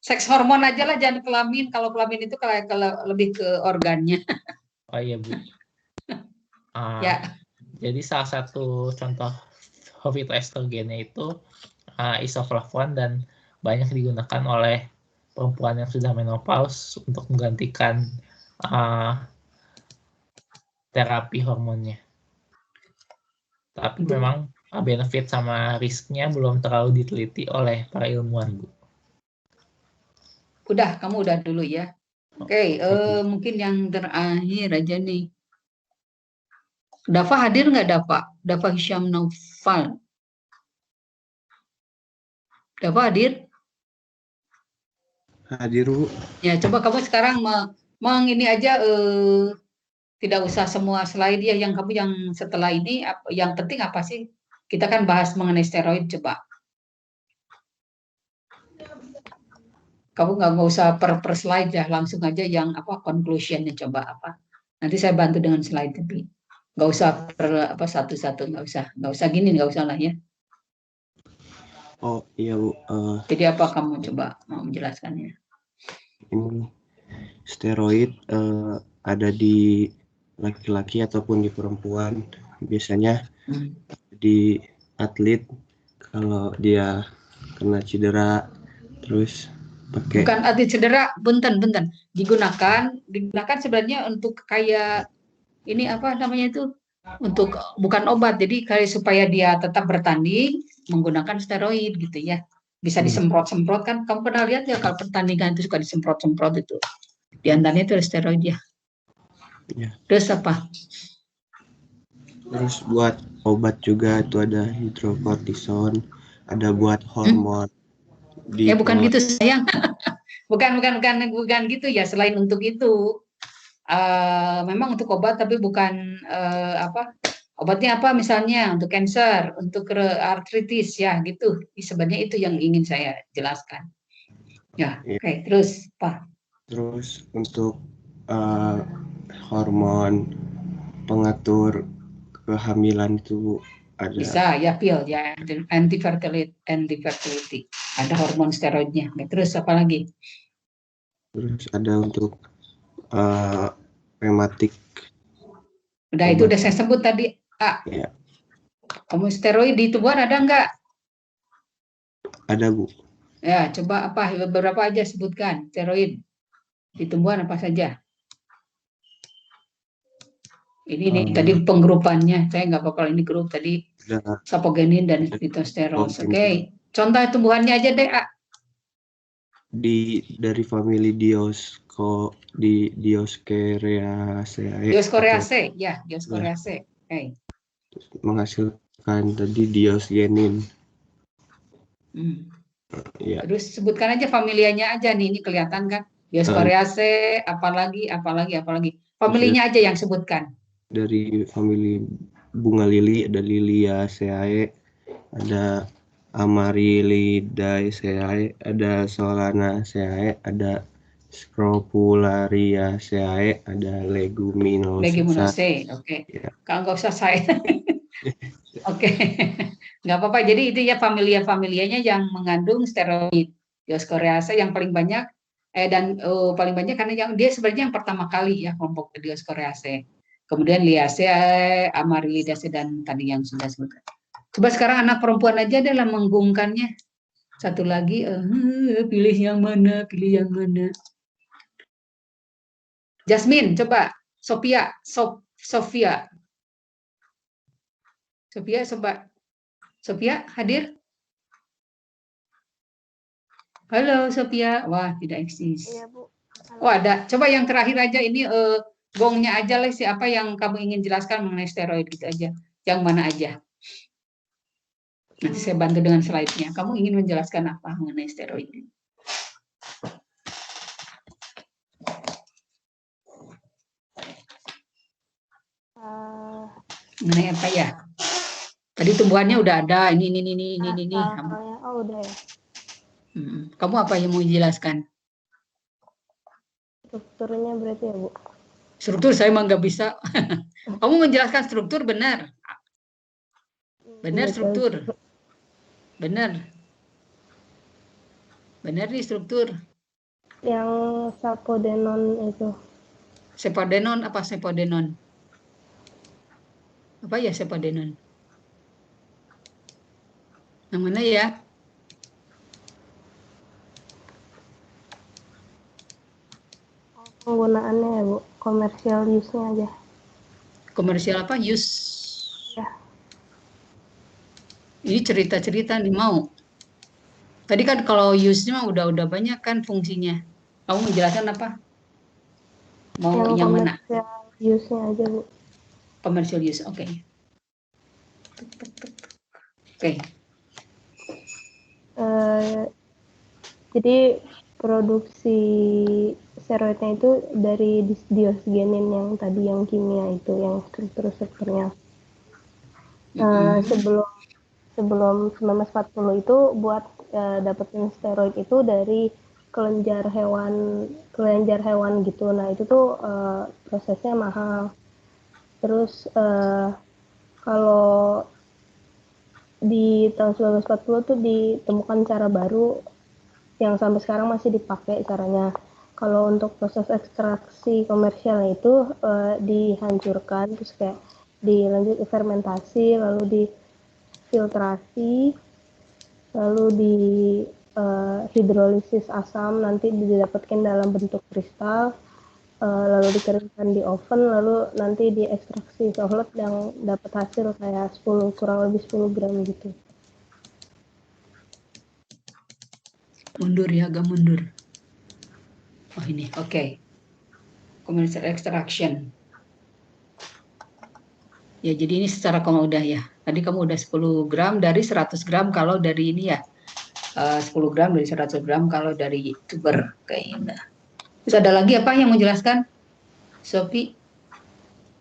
Seks hormon aja lah, jangan kelamin. Kalau kelamin itu lebih ke organnya. Oh iya, Bu. Ya. Jadi salah satu contoh fitoestrogennya itu isoflavon dan banyak digunakan oleh perempuan yang sudah menopause untuk menggantikan terapi hormonnya. Tapi memang benefit sama risknya belum terlalu diteliti oleh para ilmuwan, Bu. Udah, kamu udah dulu ya. Oke, mungkin yang terakhir aja nih. Dafa hadir nggak Dafa? Dafa Hisham Naufal. Dafa hadir? Hadir, Bu. Ya, coba kamu sekarang ini aja, tidak usah semua slide ya, yang kamu yang setelah ini, yang penting apa sih? Kita kan bahas mengenai steroid, coba. Kamu nggak usah per slide ya, langsung aja yang apa conclusionnya, coba apa. Nanti saya bantu dengan slide, tapi nggak usah per satu-satu, nggak usah gini, nggak usah lah ya. Oh iya, Bu. Jadi apa kamu coba mau menjelaskannya? Ini steroid ada di laki-laki ataupun di perempuan. Biasanya di atlet kalau dia kena cedera terus pakai. Bukan atlet cedera, bunten. Digunakan sebenarnya untuk kayak ini apa namanya itu, untuk bukan obat, jadi kayak supaya dia tetap bertanding menggunakan steroid gitu ya. Bisa disemprot-semprot kan, kamu pernah lihat ya kalau pertandingan itu suka disemprot-semprot itu. Di antaranya itu steroid ya. Terus apa? Terus buat obat juga itu ada hidrokortison, ada buat hormon. Ya bukan gitu sayang. bukan gitu ya, selain untuk itu. Memang untuk obat tapi bukan obatnya apa misalnya untuk cancer, untuk artritis ya gitu. Sebenarnya itu yang ingin saya jelaskan. Ya, oke. Terus Pak. Terus untuk hormon pengatur kehamilan itu ada. Bisa ya, pil ya, anti-fertility. Ada hormon steroidnya. Terus apa lagi? Terus ada untuk rematik. Udah obat. Itu udah saya sebut tadi. Ya. Kamu steroid di tubuhan ada nggak? Ada, Bu. Ya, coba apa? Beberapa aja sebutkan steroid di tumbuhan apa saja. Ini tadi penggrupannya. Saya nggak apa-apa ini grup tadi. Sapogenin dan fitosteron. Oke. Contoh tumbuhannya aja deh, Dari famili Dioscoreaceae. Dioscoreaceae, ya, Dioscoreaceae. Oke. Menghasilkan tadi diosgenin. Ya. Terus sebutkan aja familianya aja nih, ini kelihatan kan? Dioscoreaceae, apalagi. Familinya aja yang sebutkan. Dari famili bunga lili ada Liliaceae, ada Amaryllidaceae, ada Solanaceae, ada Scrofulariaceae, ada Leguminosae, oke. Ya. Kalau nggak usah saya. Oke, nggak apa-apa. Jadi itu ya familianya yang mengandung steroid. Dioscoreaceae yang paling banyak, paling banyak karena dia sebenarnya yang pertama kali ya kelompok Dioscoreaceae. Kemudian Liliaceae, Amaryllidaceae, dan tadi yang sudah sebutkan. Coba sekarang anak perempuan aja adalah menggumkannya. Satu lagi, pilih yang mana? Jasmine, coba. Sophia, coba. Sophia, hadir? Halo, Sophia. Wah, tidak eksis. Iya, Bu. Oh, ada. Coba yang terakhir aja ini gongnya aja lah, siapa yang kamu ingin jelaskan mengenai steroid gitu aja. Yang mana aja. Nanti saya bantu dengan slide-nya. Kamu ingin menjelaskan apa mengenai steroid ini? Mengenai apa ya? Tadi tumbuhannya udah ada. Ini. Oh, udah ya. Kamu apa yang mau dijelaskan? Strukturnya berarti ya, Bu? Struktur saya emang nggak bisa. Kamu menjelaskan struktur benar. Benar struktur. Benar nih struktur. Yang sapodenon itu. Sepodenon apa sepodenon? Apa ya sepodenon? Yang mana ya? Penggunaannya ya, Bu. Komersial use-nya aja. Komersial apa? Use? Ya. Ini cerita-cerita nih mau. Tadi kan kalau use-nya udah banyak kan fungsinya. Kamu menjelaskan apa? Mau yang mana? Use-nya aja, Bu. Commercial use, oke. Oke. Jadi produksi steroidnya itu dari dioksigenin yang tadi yang kimia itu, yang strukturnya. Sebelum 1940 itu buat dapetin steroid itu dari kelenjar hewan gitu. Nah itu tuh prosesnya mahal. Terus kalau di tahun 1940 tuh ditemukan cara baru yang sampai sekarang masih dipakai caranya. Kalau untuk proses ekstraksi komersialnya itu dihancurkan, terus kayak dilanjut fermentasi, lalu difiltrasi, lalu di hidrolisis asam, nanti didapatkan dalam bentuk kristal, lalu dikeringkan di oven, lalu nanti diekstraksi solid yang dapat hasil kayak kurang lebih 10 gram gitu. Mundur ya, agak mundur. Oh ini, oke. Commercial extraction. Ya, jadi ini secara kamu udah ya. Tadi kamu udah 10 gram dari 100 gram kalau dari ini ya. 10 gram dari 100 gram kalau dari tuber kayaknya. Terus ada lagi apa yang mau jelaskan? Sophie?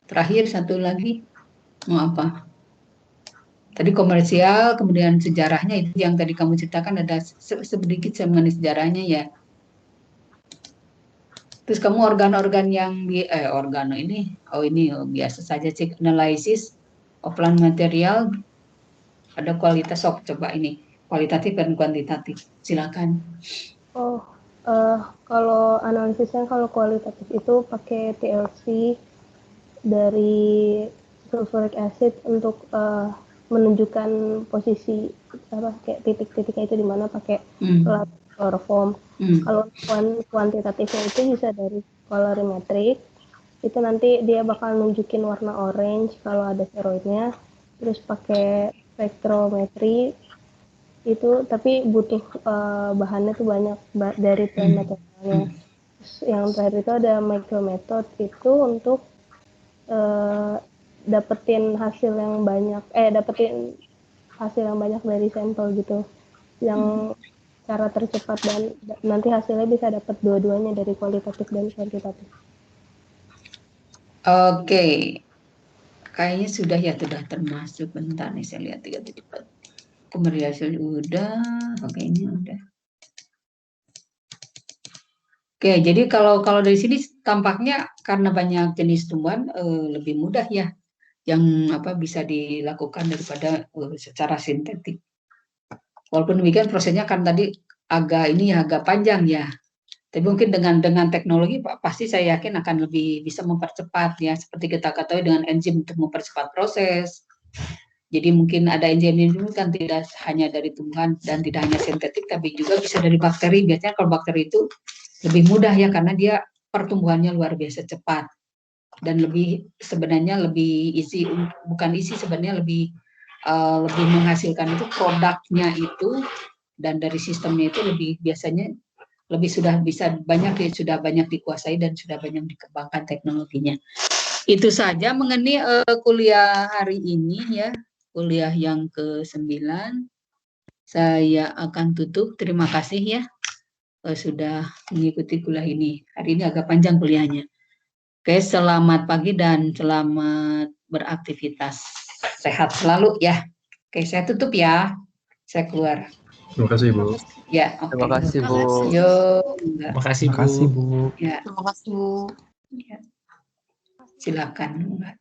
Terakhir satu lagi. Mau apa? Tadi komersial, kemudian sejarahnya itu yang tadi kamu ceritakan ada sedikit mengenai sejarahnya ya. Terus kamu organ-organ yang organo ini, biasa saja sih, analysis of plant material, ada kualitas, coba ini, kualitatif dan kuantitatif, silakan. Kalau analisisnya kalau kualitatif itu pakai TLC dari sulfuric acid untuk menunjukkan posisi kayak titik-titiknya itu di mana pakai alat chloroform. Kalau kuantitatifnya itu bisa dari colorimetric, itu nanti dia bakal nunjukin warna orange kalau ada steroidnya. Terus pakai spektrometri itu, tapi butuh bahannya tuh banyak dari plant materialnya. Yang terakhir itu ada micrometode, itu untuk dapetin hasil yang banyak dari sampel gitu, yang cara tercepat dan nanti hasilnya bisa dapat dua-duanya dari kualitatif dan kuantitatif. Oke, kayaknya sudah termasuk. Bentar nih saya lihat 374. Komersial udah, oke ini udah. Oke, jadi kalau dari sini tampaknya karena banyak jenis tumbuhan lebih mudah ya yang bisa dilakukan daripada secara sintetik. Walaupun demikian prosesnya kan tadi agak panjang ya. Tapi mungkin dengan teknologi pasti saya yakin akan lebih bisa mempercepat ya, seperti kita ketahui dengan enzim untuk mempercepat proses. Jadi mungkin ada enzim ini kan tidak hanya dari tumbuhan dan tidak hanya sintetik, tapi juga bisa dari bakteri. Biasanya kalau bakteri itu lebih mudah ya karena dia pertumbuhannya luar biasa cepat dan sebenarnya lebih menghasilkan itu produknya itu, dan dari sistemnya itu sudah banyak dikuasai dan sudah banyak dikembangkan teknologinya. Itu saja mengenai kuliah hari ini ya, kuliah yang ke-9. Saya akan tutup. Terima kasih ya sudah mengikuti kuliah ini. Hari ini agak panjang kuliahnya. Oke, selamat pagi dan selamat beraktivitas. Sehat selalu ya. Oke, saya tutup ya. Saya keluar. Terima kasih, Bu. Ya, oke. Terima kasih, Bu. Terima kasih, Bu. Ya. Terima kasih, Bu. Ya. Silakan, Mbak.